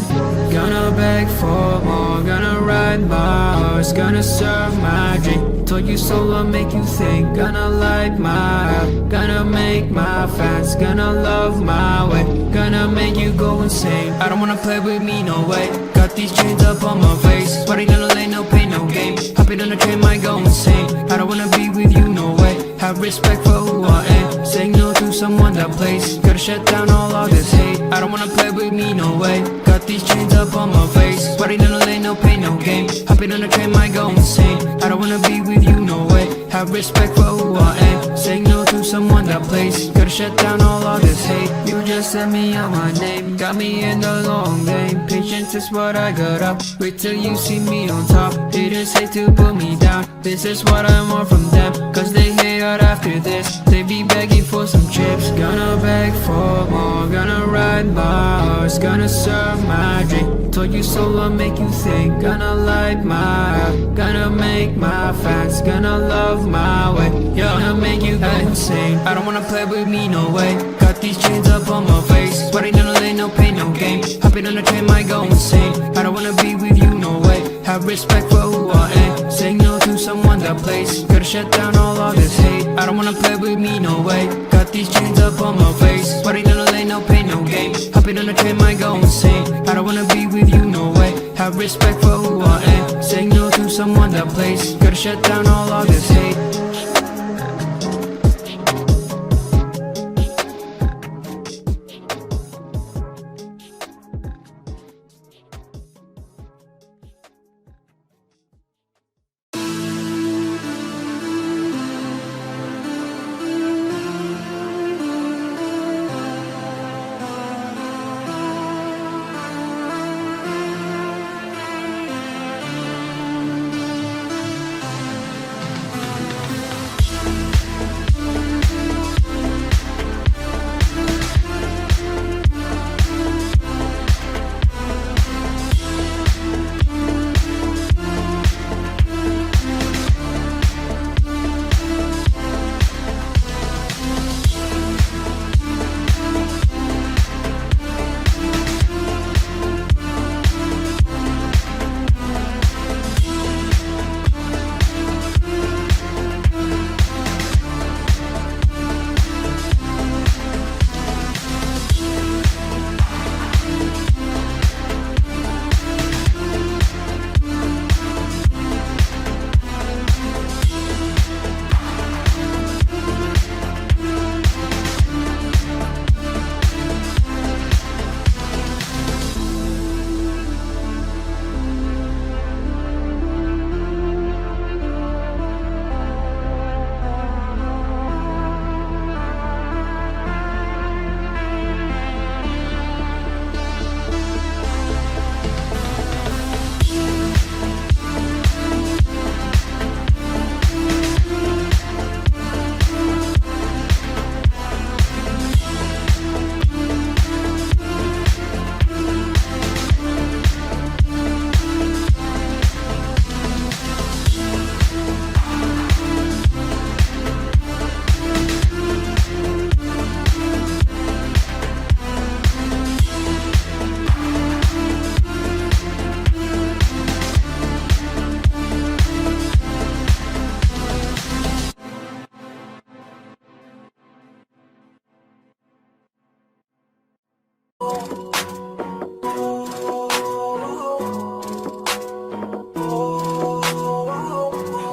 Gonna beg for more, gonna ride my horse. Gonna serve my drink. Told you so, I'll make you think. Gonna light my up, gonna make my fans. Gonna love my way, gonna make you go insane. I don't wanna play with me, no way. Got these chains up on my face. Party in the lane, no pain, no game. Hopping on the train, might go insane. I don't wanna be with you, no way. Have respect for who I am. Say no to someone that plays. Gotta shut down all this hate. I don't wanna play with me, no way. Got these chains up on my face. Party in the lane, no pain, no game. Hopping on the train, might go insane. I don't wanna be with you, no way. Have respect for who I am. Say no to someone that plays. Gotta shut down all this hate. You just sent me out my name. Got me in the long game. Patience is what I got up. Wait till you see me on top. Haters hate to put me down. This is what I want from them. Cause they hate out after this. They be begging for some chips. Gonna beg for more. Gonna ride my horse. Gonna serve my drink. Told you so, I'll make you think. Gonna light my up. Gonna make my fans. Gonna love my way. Gonna make you go insane. I don't wanna play with me, no way. Got these chains up on my face. Party in the lane, no pain, no game. Hopping on the train, might go insane. I don't wanna be with you, no way. Have respect for who I am. Say no to someone that plays. Gotta shut down all this hate. I don't wanna play with me, no way. Got these chains up on my face. Party in the lane, no pain, no game. Hopping on the train, might go insane. I don't wanna be with you, no way. Have respect for who I am. Say no to someone that plays. Gotta shut down all this hate.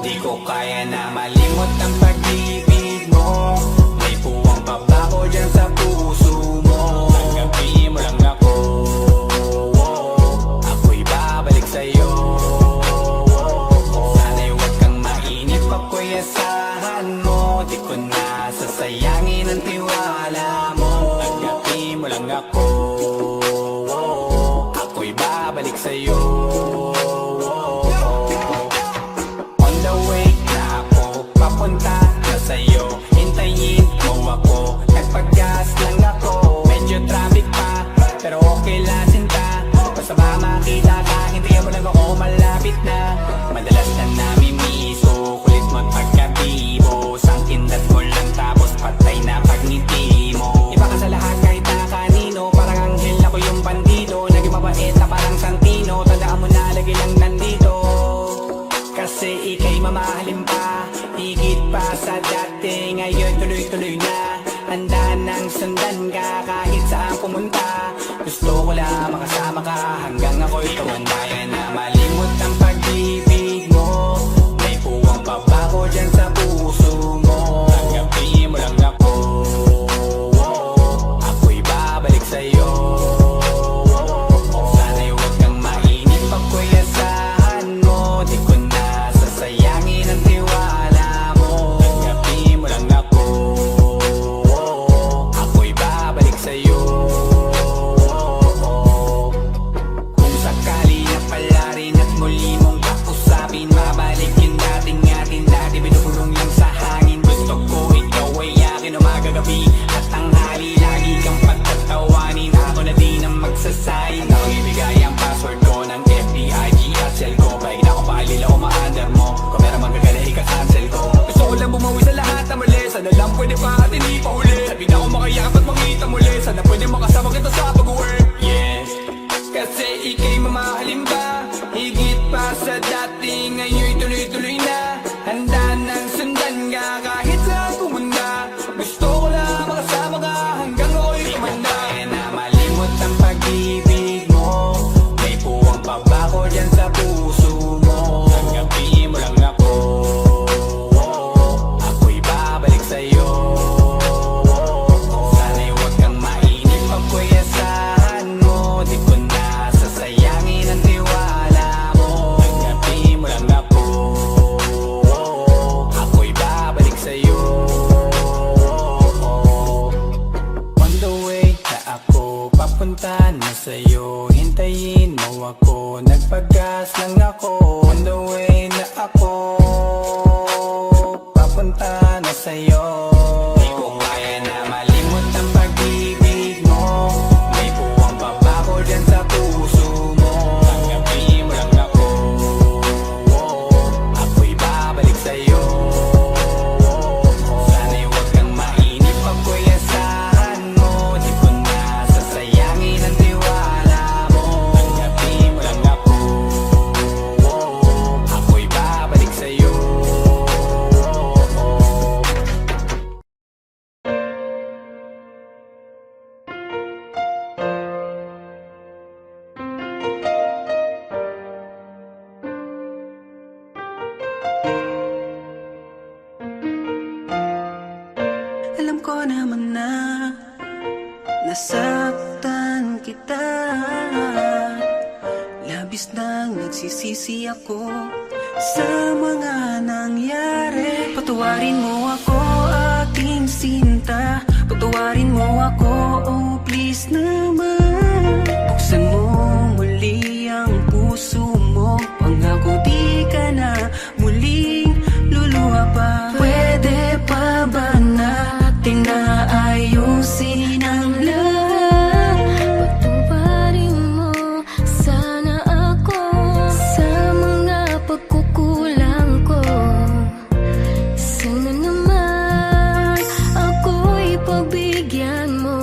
Di ko kaya na malimot ang pag-ibig mo. May puwang pa ba ko dyan sa puso mo? Tanggapin mo lang ako, ako'y babalik sa'yo. Sana'y huwag kang mainip, ako'y asahan mo. Di ko na sasayangin ang tiwala mo. Tanggapin ako. Ako'y babalik sa'yo. On the way na ako, papunta na sa'yo. Hintayin mo ako, nagpag-gas lang ako. Medyo traffic pa, pero okay lang sinta. Basta ba makita ka, hintayin mo lang ako, malapit na. Madalas na namimiso, kulit mo't pagkabibo. Sangkindat mo lang tapos patay na pagngiti mo. Iba ka sa lahat kahit na kanino, parang anghel ako yung bandido. Naging mabait na parang Santino, tandaan mo na lagi lang nandito. Kasi ika'y mamahalin pa, higit pa sa dati. Ngayon tuloy-tuloy na, handa nang sundan ka kahit saan pumunta. Gusto ko lang makasama ka hanggang ako'y tumanda. Kaya na malimot ang pag-ibig mo, may puwang pa ba ko dyan sa puso mo. Tanggapin mo lang ako, ako'y babalik sa'yo. Sana'y huwag kang mainip ako'y asahan mo. Di ko na sasayangin ang tiwala mo. Tanggapin mo lang ako, ako'y babalik sa'yo. Kung sakali na pala rin at muli mong kausapin, mabalik yung dating atin dati, binubulong lang sa hangin. Gusto ko ikaw ay akin umaga-gabi at tanghali, lagi kang pagtatawanin. Ako na din ang magsasayin, akong ibigay ang password ko ng FBIG at cell ko. Paig na ako paalila o ma-under mo, kung meron magagala ika-cancel ko. Gusto ko lang bumawi sa lahat na mali, sana lang pwede pa at hindi pa huli. Sabi na ako makayakap at makita muli, sana pwede makasama kita sa pag-work. Yes, kasi ika'y mamahalin pa, higit pa sa dati. Ngayon'y tuloy-tuloy na, handa nang sundan ka kahit saan pumunta. Gusto ko lang makasama ka hanggang ako'y tumanda. Kaya na malimot ang pag-ibig mo, may puwang pa ba ko dyan sa puso mo. Tanggapin mo lang ako, ako'y babalik sa'yo. Sana'y huwag kang mainip ako'y asahan mo. Di ko na sasayangin ang tiwala mo. Tanggapin mo lang ako, ako'y babalik sa'yo. On the way na ako, papunta na sa'yo. Hintayin mo ako, nagpag-gas lang ako. On the way na ako, papunta na sa'yo. Di ko kaya na malimot ang pag-ibig mo, may puwang pa ba ko dyan sa puso mo. Tanggapin mo lang ako, ako'y babalik sa'yo. Sana'y huwag kang mainip ako'y asahan mo. Di ko na sasayangin ang tiwala mo. Tanggapin mo lang ako, ako'y babalik sa'yo. Alam ko naman na nasaktan kita. Labis nang nagsisisi ako sa mga nangyari. Patawarin mo ako, aking sinta. Patawarin mo ako, oh please naman. Buksan mo muli ang puso mo. Pangako di ka na muling luluha pa. Pwede pa ba natin na ayusin ang lahat? Patuparin mo sana ako sa mga pagkukulang ko. Sana naman ako'y pagbigyan mo.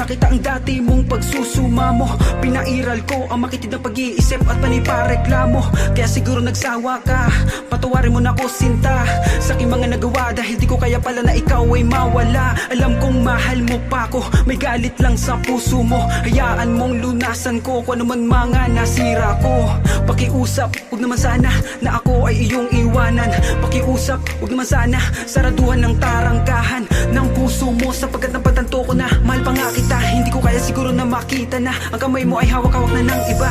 nakita ang dati mong pagsusuma mo. Pinairal ko ang makitid ng pag-iisip at panipareklamo. Kaya siguro nagsawa ka, patawarin mo na ako sinta sa aking mga nagawa, dahil di ko kaya pala na ikaw ay mawala. Alam kong mahal mo pa ako, may galit lang sa puso mo. Hayaan mong lunasan ko kung ano man mga nasira ko. Pakiusap, huwag naman sana na ako ay iyong iwanan. Pakiusap, huwag naman sana saraduhan ng tarangkahan ng puso mo, sapagkat napatanto ko na mahal pa nga kita. Hindi ko kaya siguro na makita na ang kamay mo ay hawak-hawak na ng iba.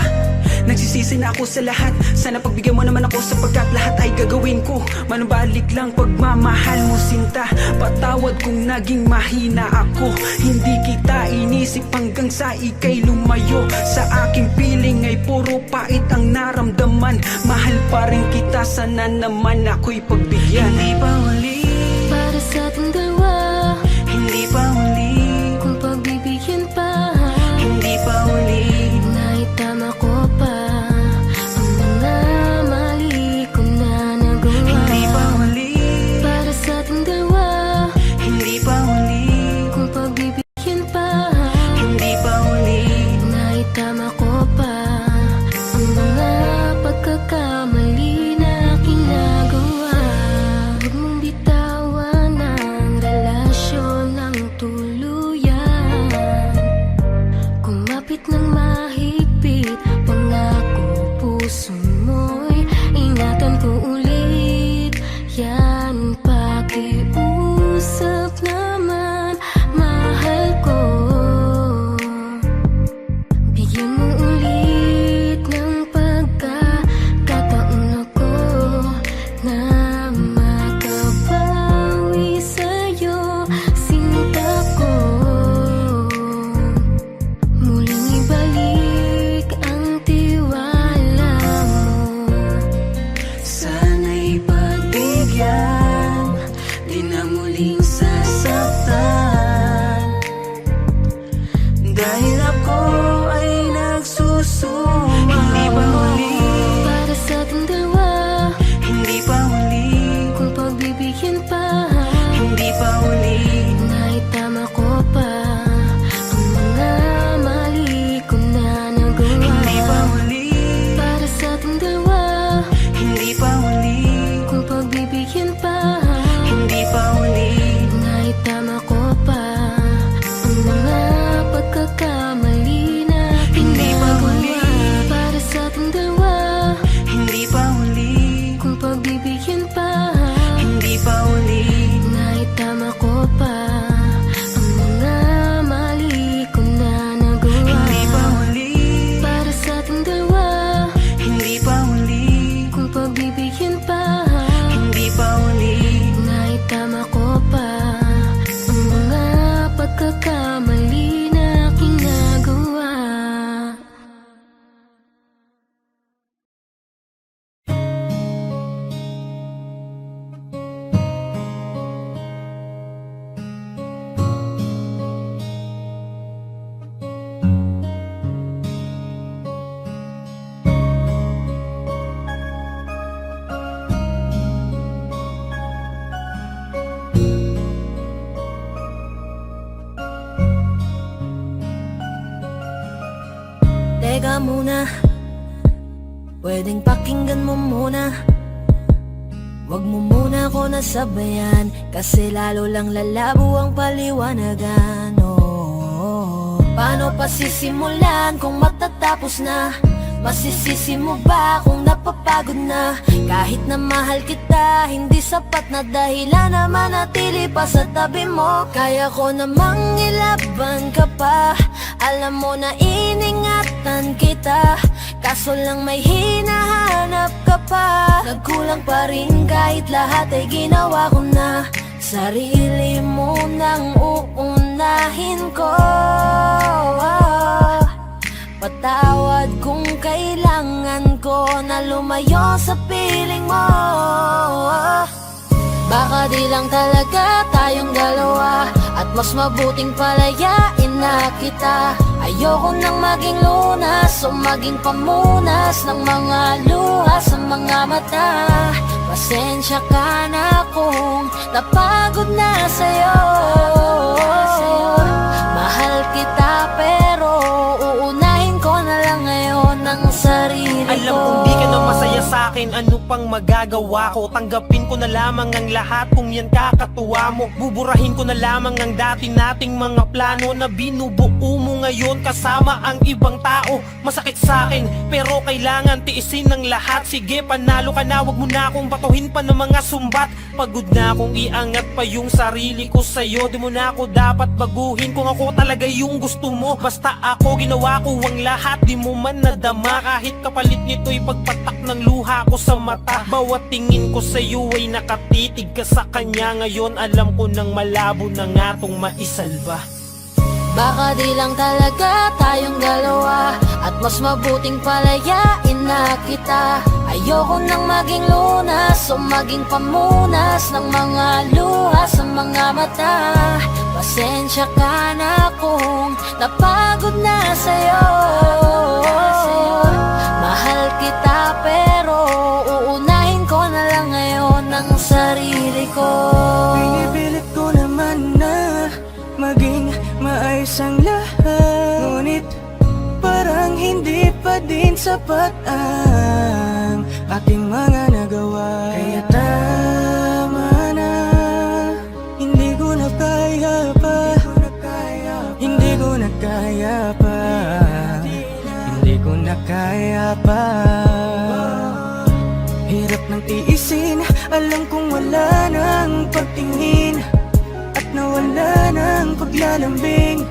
Nagsisisi na ako sa lahat, sana pagbigyan mo naman ako, sapagkat lahat ay gagawin ko. Manubalik lang pagmamahal mo sinta. Patawad kung naging mahina ako, hindi kita inisip hanggang sa ika'y lumayo. Sa aking piling ay puro pait ang naramdaman. Mahal pa rin kita, sana naman ako'y pagbigyan. Hindi pa huli, Para sa ating dalawa, hindi pa huli, kung pagbibigyan pa, hindi pa huli. naitama ko pa ang mga mali ko na nagawa. Hindi pa huli, Para sa ating dalawa, hindi pa huli, kung pagbibigyan pa, hindi pa huli. naitama ko pa ang mga pagkakamali na aking nagawa. Huwag mong bitawan ang relasyon ng tuluyan. Kumapit ng mahigpit, pangako puso mo'y ingatan ko ulit. Yan pakiusap naman, mahal ko. Bigyan mo ulit ng pagkakataon ako na makabawi sa'yo, sinta ko. Muling ibalik ang tiwala mo. Sana'y pagbigyan, di na muling sasaktan. Dahil ako ay nagsusuma. Hindi pa huli, Para sa ating dalawa, hindi pa huli, kung pagbibigyan pa, hindi pa huli. naitama ko pa ang mga mali ko na nagawa. Hindi pa huli, Para sa ating dalawa, hindi pa huli, kung pagbibigyan pa, hindi pa huli. naitama ko pa ang mga pagkakamali na Hindi pa huli, ginagawa. Para sa ating dalawa, hindi pa huli, kung pagbibigyan pa, hindi pa huli. naitama ko pa ang mga mali ko na nagawa. Hindi pa huli, Para sa ating dalawa, hindi pa huli, kung pagbibigyan pa, hindi pa huli. naitama ko pa ang mga pagkakamali na aking nagawa. Teka muna, pwedeng pakinggan mo muna. Wag mo muna ako nasabayan, kasi lalo lang lalabo ang paliwanagan. Oh, paano pa sisimulan kung matatapos na? Masisisi mo ba kung napapagod na? Kahit na mahal kita, hindi sapat na dahilan na manatili pa sa tabi mo. Kaya ko namang ilaban ka pa, alam mo na iningatan kita, kaso lang may hinahanap ka pa. Nagkulang pa rin kahit lahat ay ginawa ko na. Sarili mo nang uunahin ko. Patawad kung kailangan ko na lumayo sa piling mo. Baka di lang talaga tayong dalawa, at mas mabuting palayain na kita. Ayoko nang maging lunas o maging pamunas ng mga luha sa mga mata. Pasensya ka na kung napagod na sa'yo. Mahal kita akin, ano pang magagawa ko? Tanggapin ko na lamang ang lahat kung yan kakatuwa mo. Buburahin ko na lamang ang dati nating mga plano na binubuo mo ngayon kasama ang ibang tao. Masakit sa akin, pero kailangan tiisin ng lahat. Sige, panalo ka na, wag mo na akong batuhin pa ng mga sumbat. Pagod na akong iangat pa yung sarili ko sa'yo. Di mo na ako dapat baguhin kung ako talaga yung gusto mo. Basta ako, ginawa ko ang lahat, di mo man nadama. Kahit kapalit nito'y pagpatak ng luha ko sa mata. Bawat tingin ko sa'yo ay nakatitig ka sa kanya. Ngayon alam ko nang malabo na nga tong maisalba. Baka di lang talaga tayong dalawa, at mas mabuting palayain na kita. Ayoko nang maging lunas o maging pamunas ng mga luha sa mga mata. Pasensya ka na kung napagod na sa'yo. Mahal kita pero uunahin ko na lang ngayon ang sarili ko. Pinipilit ko naman na maging maayos ang lahat, ngunit parang hindi pa din sapat ang aking mga nagawa. Kaya tama na, hindi ko na kaya pa, hindi ko na kaya pa, hindi ko na kaya pa. Hirap ng tiisin, alam kong wala nang pagtingin at nawala ng paglalambing.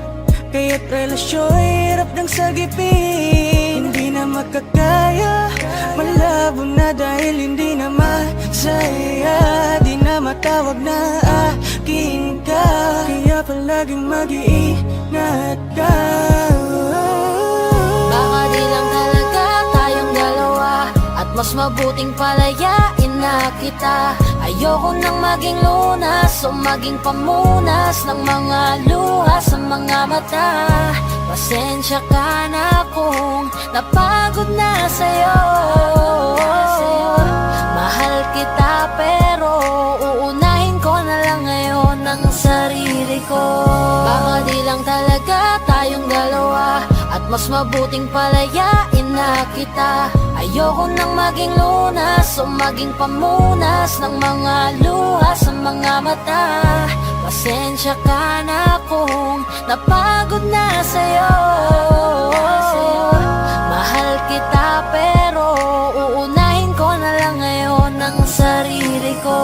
Kaya't relasyon hirap ng sagipin. Hindi na makakaya, malabo na dahil hindi na masaya. Di na matawag na akin ka, kaya palaging mag-iingat ka. Baka di lang talaga tayong dalawa, at mas mabuting palayain na kita. Ayoko nang maging lunas o maging pamunas ng mga luha sa mga mata. Pasensya ka na kung napagod na sa'yo. Mahal kita pero uunahin ko na lang ngayon ang sarili ko. Baka di lang talaga tayong dalawa, at mas mabuting palayain na kita. Ayoko nang maging lunas o maging pamunas ng mga luha sa mga mata. Pasensya ka na kung napagod na sa'yo. Mahal kita pero uunahin ko na lang ngayon ang sarili ko.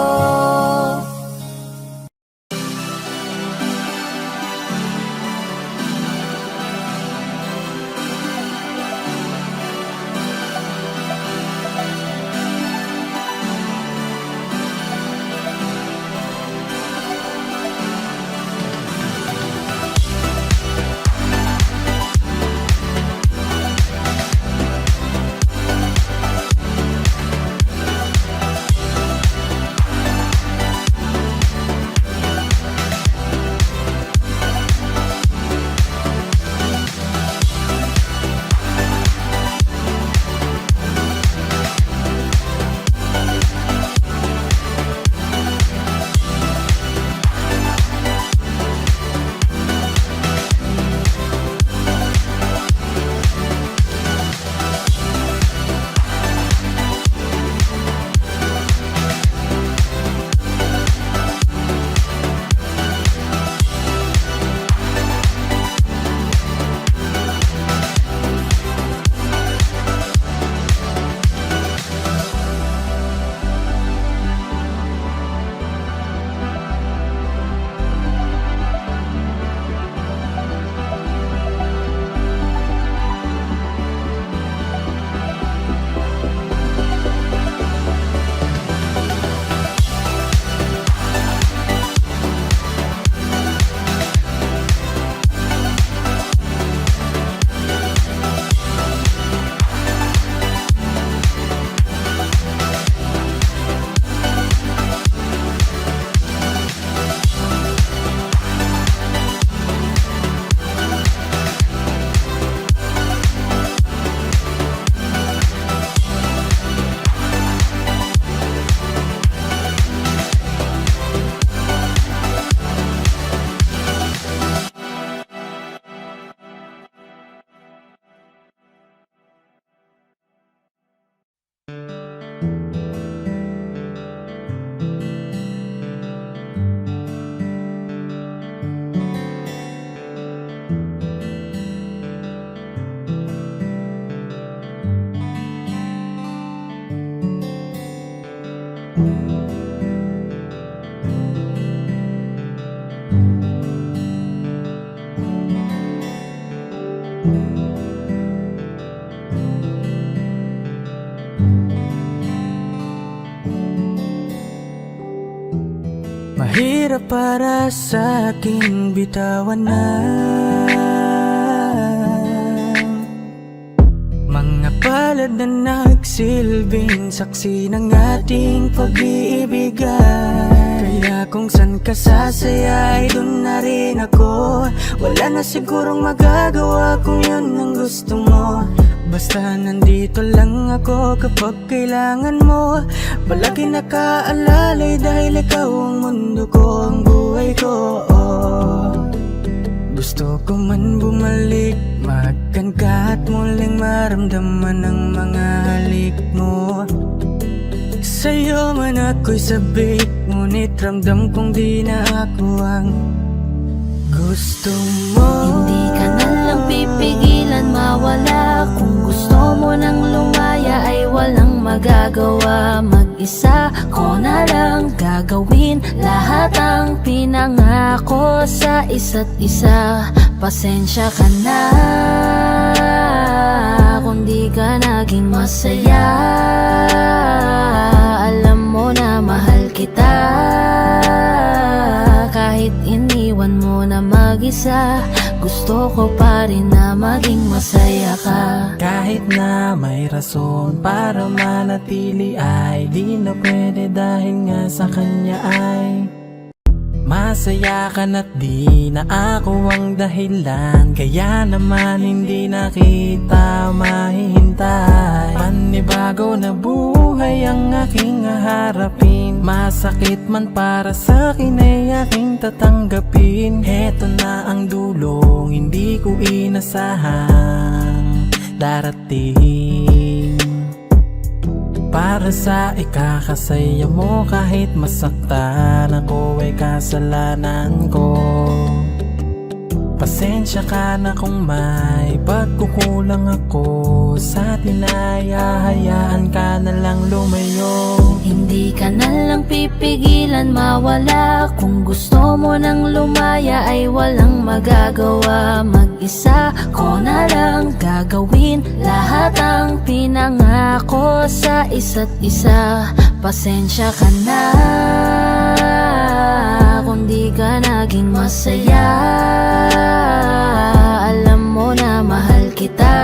Mahirap para sa akin bitawan na mga palad na nagsilbing saksi ng ating pag-iibigan. Kaya kung san ka sasaya ay dun na rin ako. Wala na sigurong magagawa kung yun ang gusto mo. Basta nandito lang ako kapag kailangan mo. Palagi nakaalalay dahil ikaw ang mundo ko, ang buhay ko. Gusto ko man bumalik, makan ka at muling maramdaman ang mga halik mo. Sa'yo man ako'y sabik, ngunit ramdam kong di na ako ang gusto mo. Hindi ka na lang pipigilan mawala. Kung gusto mo nang lumaya ay walang magagawa. Mag-isa ko na lang gagawin lahat ang pinangako sa isa't isa. Pasensya ka na kung di ka naging masaya. Alam mo na mahal kita, kahit iniwan mo na mag-isa. Gusto ko pa rin na maging masaya ka. Kahit na may rason para manatili ay di na pwede dahil nga sa kanya ay masaya ka na't di na ako ang dahilan. Kaya naman hindi na kita mahihintay. Panibago na buhay ang aking haharapin. Masakit man para sa'kin ay aking tatanggapin. Heto na ang dulong hindi ko inasahang darating. Para sa ikakasaya mo kahit masaktan ako ay kasalanan ko. Pasensya ka na kung may pagkukulang ako sa tinaya. Hayaan ka na lang lumayo. Hindi ka na lang pipigilan mawala. Kung gusto mo nang lumaya ay walang magagawa. Mag-isa ko na lang gagawin lahat ang pinangako sa isa't isa. Pasensya ka na kung di ka naging masaya. Alam mo na mahal kita,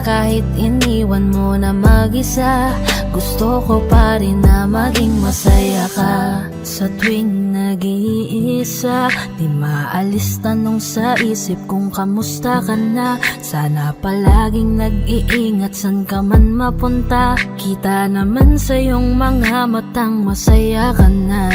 kahit iniwan mo na mag-isa. Gusto ko pa rin na maging masaya ka. Sa tuwing nag-iisa, di maalis tanong sa isip kung kamusta ka na. Sana palaging nag-iingat san ka man mapunta. Kita naman sa iyong mga matang masaya ka na.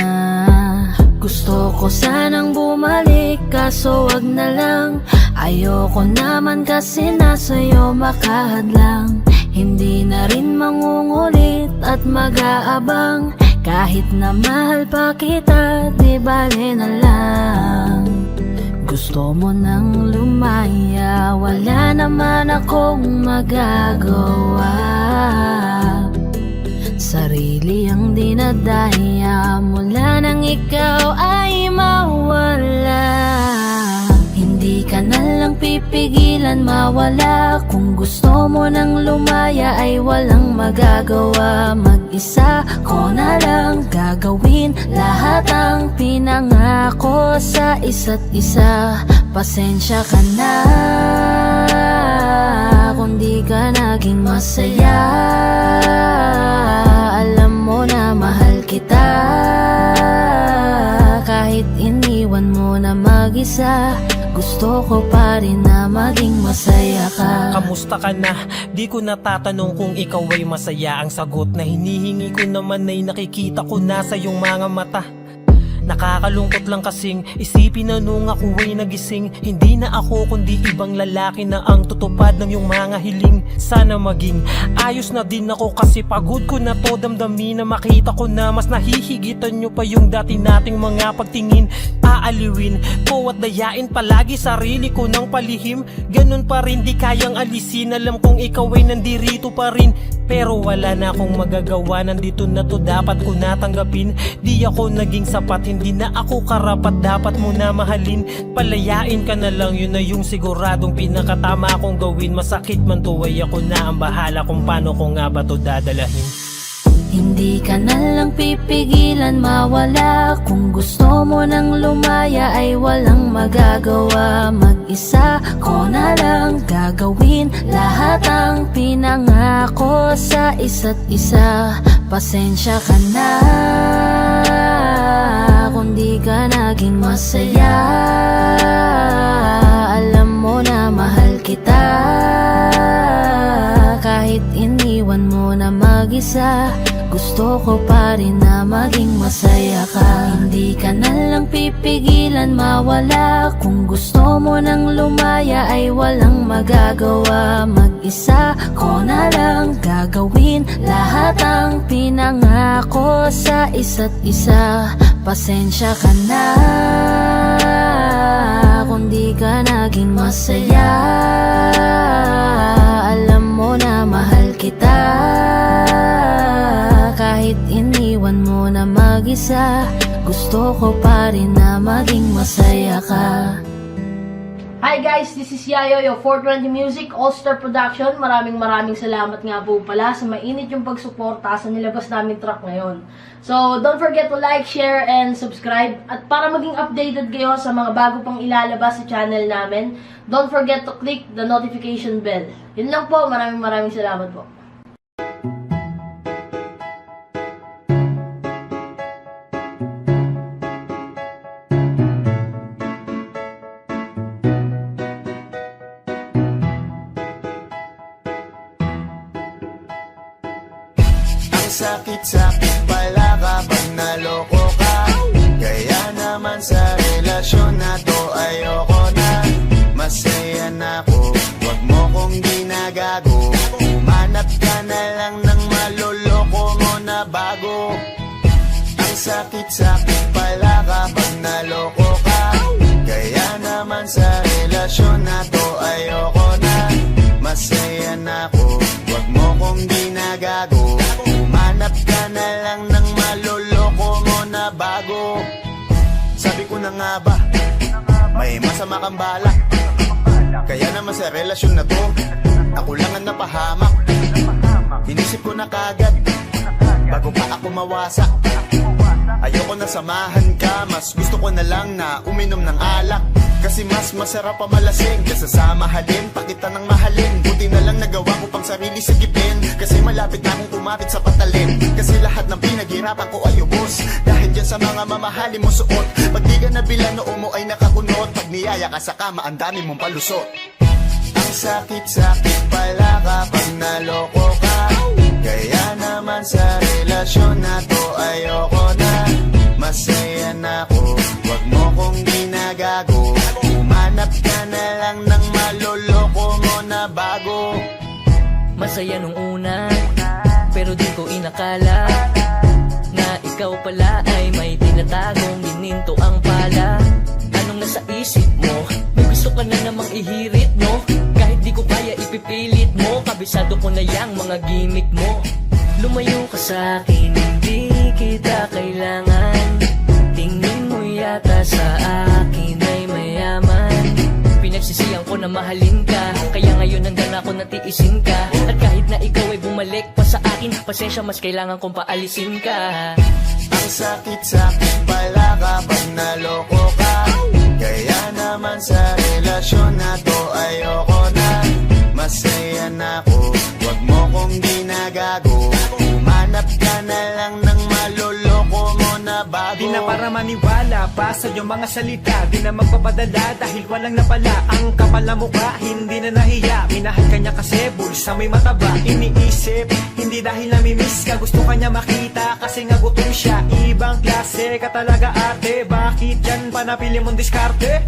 Gusto ko sanang bumalik kaso wag na lang. Ayoko naman kasi nasa'yo makahadlang. Hindi na rin mangungulit at mag-aabang. Kahit na mahal pa kita, di bale na lang. Gusto mo nang lumaya, wala naman akong magagawa. Sarili ang dinadaya mula nang ikaw ay mawala. Hindi ka na lang pipigilan mawala. Kung gusto mo nang lumaya ay walang magagawa. Mag-isa ko na lang gagawin lahat ang pinangako sa isa't isa. Pasensya ka na kung di ka naging masaya. Alam mo na mahal kita, kahit iniwan mo na mag-isa. Gusto ko pa rin na maging masaya ka. Kamusta ka na? Di ko natatanong kung ikaw ay masaya. Ang sagot na hinihingi ko naman ay nakikita ko na sa iyong mga mata. Nakakalungkot lang kasing isipin na nung ako ay nagising, hindi na ako kundi ibang lalaki na ang tutupad ng iyong mga hiling. Sana maging ayos na din ako kasi pagod ko na to damdamin na makita ko na mas nahihigitan nyo pa yung dati nating mga pagtingin. Aaliwin ko at dayain palagi sarili ko ng palihim. Ganun pa rin di kayang alisin, alam kong ikaw ay nandirito pa rin. Pero wala na akong magagawa, nandito na to dapat ko natanggapin. Di ako naging sapat, hindi na ako karapat, dapat mo na mahalin. Palayain ka na lang, yun na yung siguradong pinakatama kong gawin. Masakit man to ay ako na ang bahala kung paano ko nga ba to dadalahin. Hindi ka na lang pipigilan mawala. Kung gusto mo nang lumaya ay walang magagawa. Mag-isa ko na lang gagawin lahat ang pinangako sa isa't isa. Pasensya ka na kung di ka naging masaya. Alam mo na mahal kita, kahit iniwan mo na mag-isa. Gusto ko pa rin na maging masaya ka. Hindi ka na lang pipigilan mawala. Kung gusto mo nang lumaya ay walang magagawa. Mag-isa ko na lang gagawin lahat ang pinangako sa isa't isa. Pasensya ka na kung di ka naging masaya. Alam mo na mahal kita, kahit iniwan mo na mag-isa. Gusto ko pa rin na maging masaya ka. Hi guys, this is Yayo, your 420 Music All-Star Production. Maraming salamat nga po pala sa mainit yung pagsuporta sa nilabas namin track ngayon. So, don't forget to like, share, and subscribe. At para maging updated kayo sa mga bago pang ilalabas sa channel namin, don't forget to click the notification bell. Yun lang po, maraming salamat po. Sakit-sakit pala kapag naloko ka. Kaya naman sa relasyon na to ayoko na. Masaya na ako, wag mo kong ginagago. Umanap ka na lang ng maloloko mo na bago. Ang sakit-sakit pala kapag naloko ka. Kaya naman sa relasyon na to ayoko na. Masaya na ako, wag mo kong ginagago. Hanap ka na lang ng maloloko mo na bago. Sabi ko na nga ba, may masama kang balak. Kaya naman sa relasyon na to, ako lang ang napahamak. Inisip ko na kagad, bago pa ako mawasak. Ayoko na samahan ka, mas gusto ko na lang na uminom ng alak. Kasi mas masarap pa malasing kaysa sa mahalin, pakita ng mahalin. Buti na lang nagawa ko pang sarili sigipin. Kasi malapit na akong kumapit sa patalim. Kasi lahat ng pinaghirapan ko ay ubos dahil dyan sa mga mamahalin mo suot. Pag di ka nabila noo mo ay nakakunot. Pag niyaya ka sa kama ang dami mong palusot. Ang sakit-sakit pala kapag naloko ka. Kaya naman sa relasyon na to ayoko na. Masaya na ako, wag mo kong ginagago. Umanap ka na lang ng maloloko mo na bago. Masaya nung una, pero di ko inakala na ikaw pala ay may tinatagong gininto ang pala. Anong nasa isip mo? May gusto ka na namang ihirit, no? Kahit di ko kaya ipipilit mo, kabisado ko na yang mga gimmick mo. Lumayo ka sa akin, hindi kita kailangan. Tingin mo yata sa akin ay mayaman. Pinagsisiyang ko na mahalin ka, kaya ngayon hanggang ako natiisin ka. At kahit na ikaw ay bumalik pa sa akin, pasensya mas kailangan kong paalisin ka. Ang sakit-sakit pala kapag naloko ka. Kaya naman sa relasyon na to ayoko na. Masaya na ako, wag mo kong ginagago. Umanap ka na lang ng maloloko mo na bago. Di na para maniwala pa sa iyong mga salita. Di na magpapadala dahil walang napala. Ang kapal na mukha, hindi na nahiya. Minahal ka niya kasi bulsa may mataba. Iniisip, hindi dahil namimiss ka. Gusto ka niya makita kasi nga gutom siya. Ibang klase ka talaga ate. Bakit yan pa napili mong diskarte?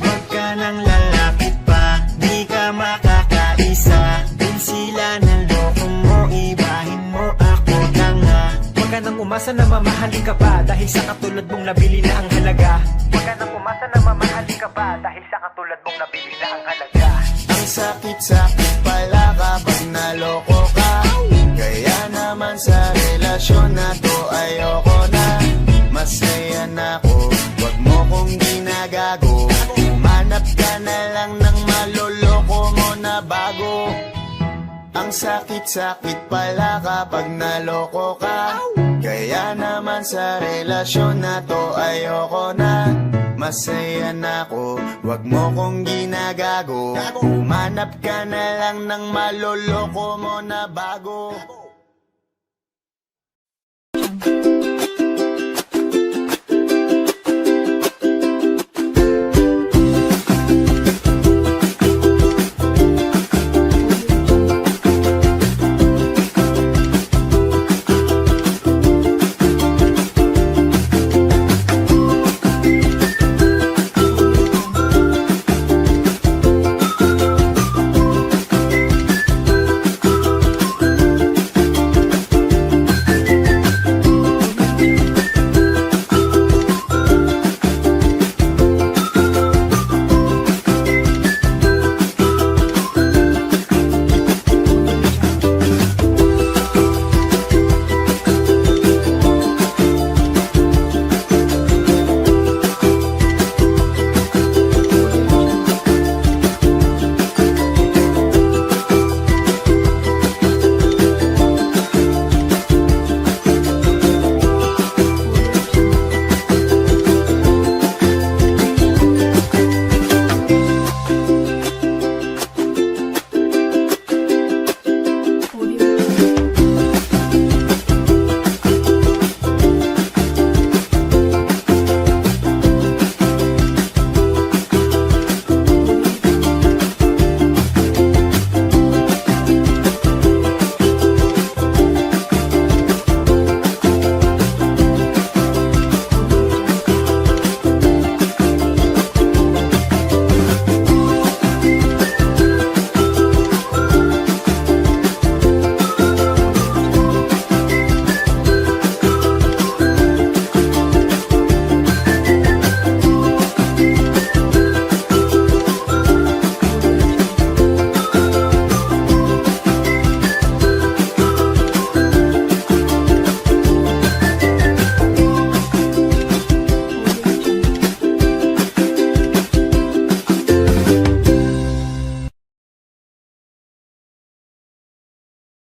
Wag ka nang lalapit pa, di ka makakaisa. Din sila ng loko mo, ibahin mo ako na nga. Huwag ka nang umasa na mamahalin ka pa dahil sa katulad mong nabili na ang halaga. Huwag ka nang umasa na mamahalin ka pa dahil sa katulad mong nabili na ang halaga. Ang sakit-sakit pala kapag naloko ka. Kaya naman sa relasyon na to ayoko na. Masaya na ako, wag mo kong ginagago. Umanap ka na lang ng maloloko mo na bago. Ang Ang sakit-sakit pala kapag naloko ka. Kaya naman sa relasyon na to ayoko na. Masaya na ako, wag mo kong ginagago. Humanap ka na lang ng maloloko mo na bago.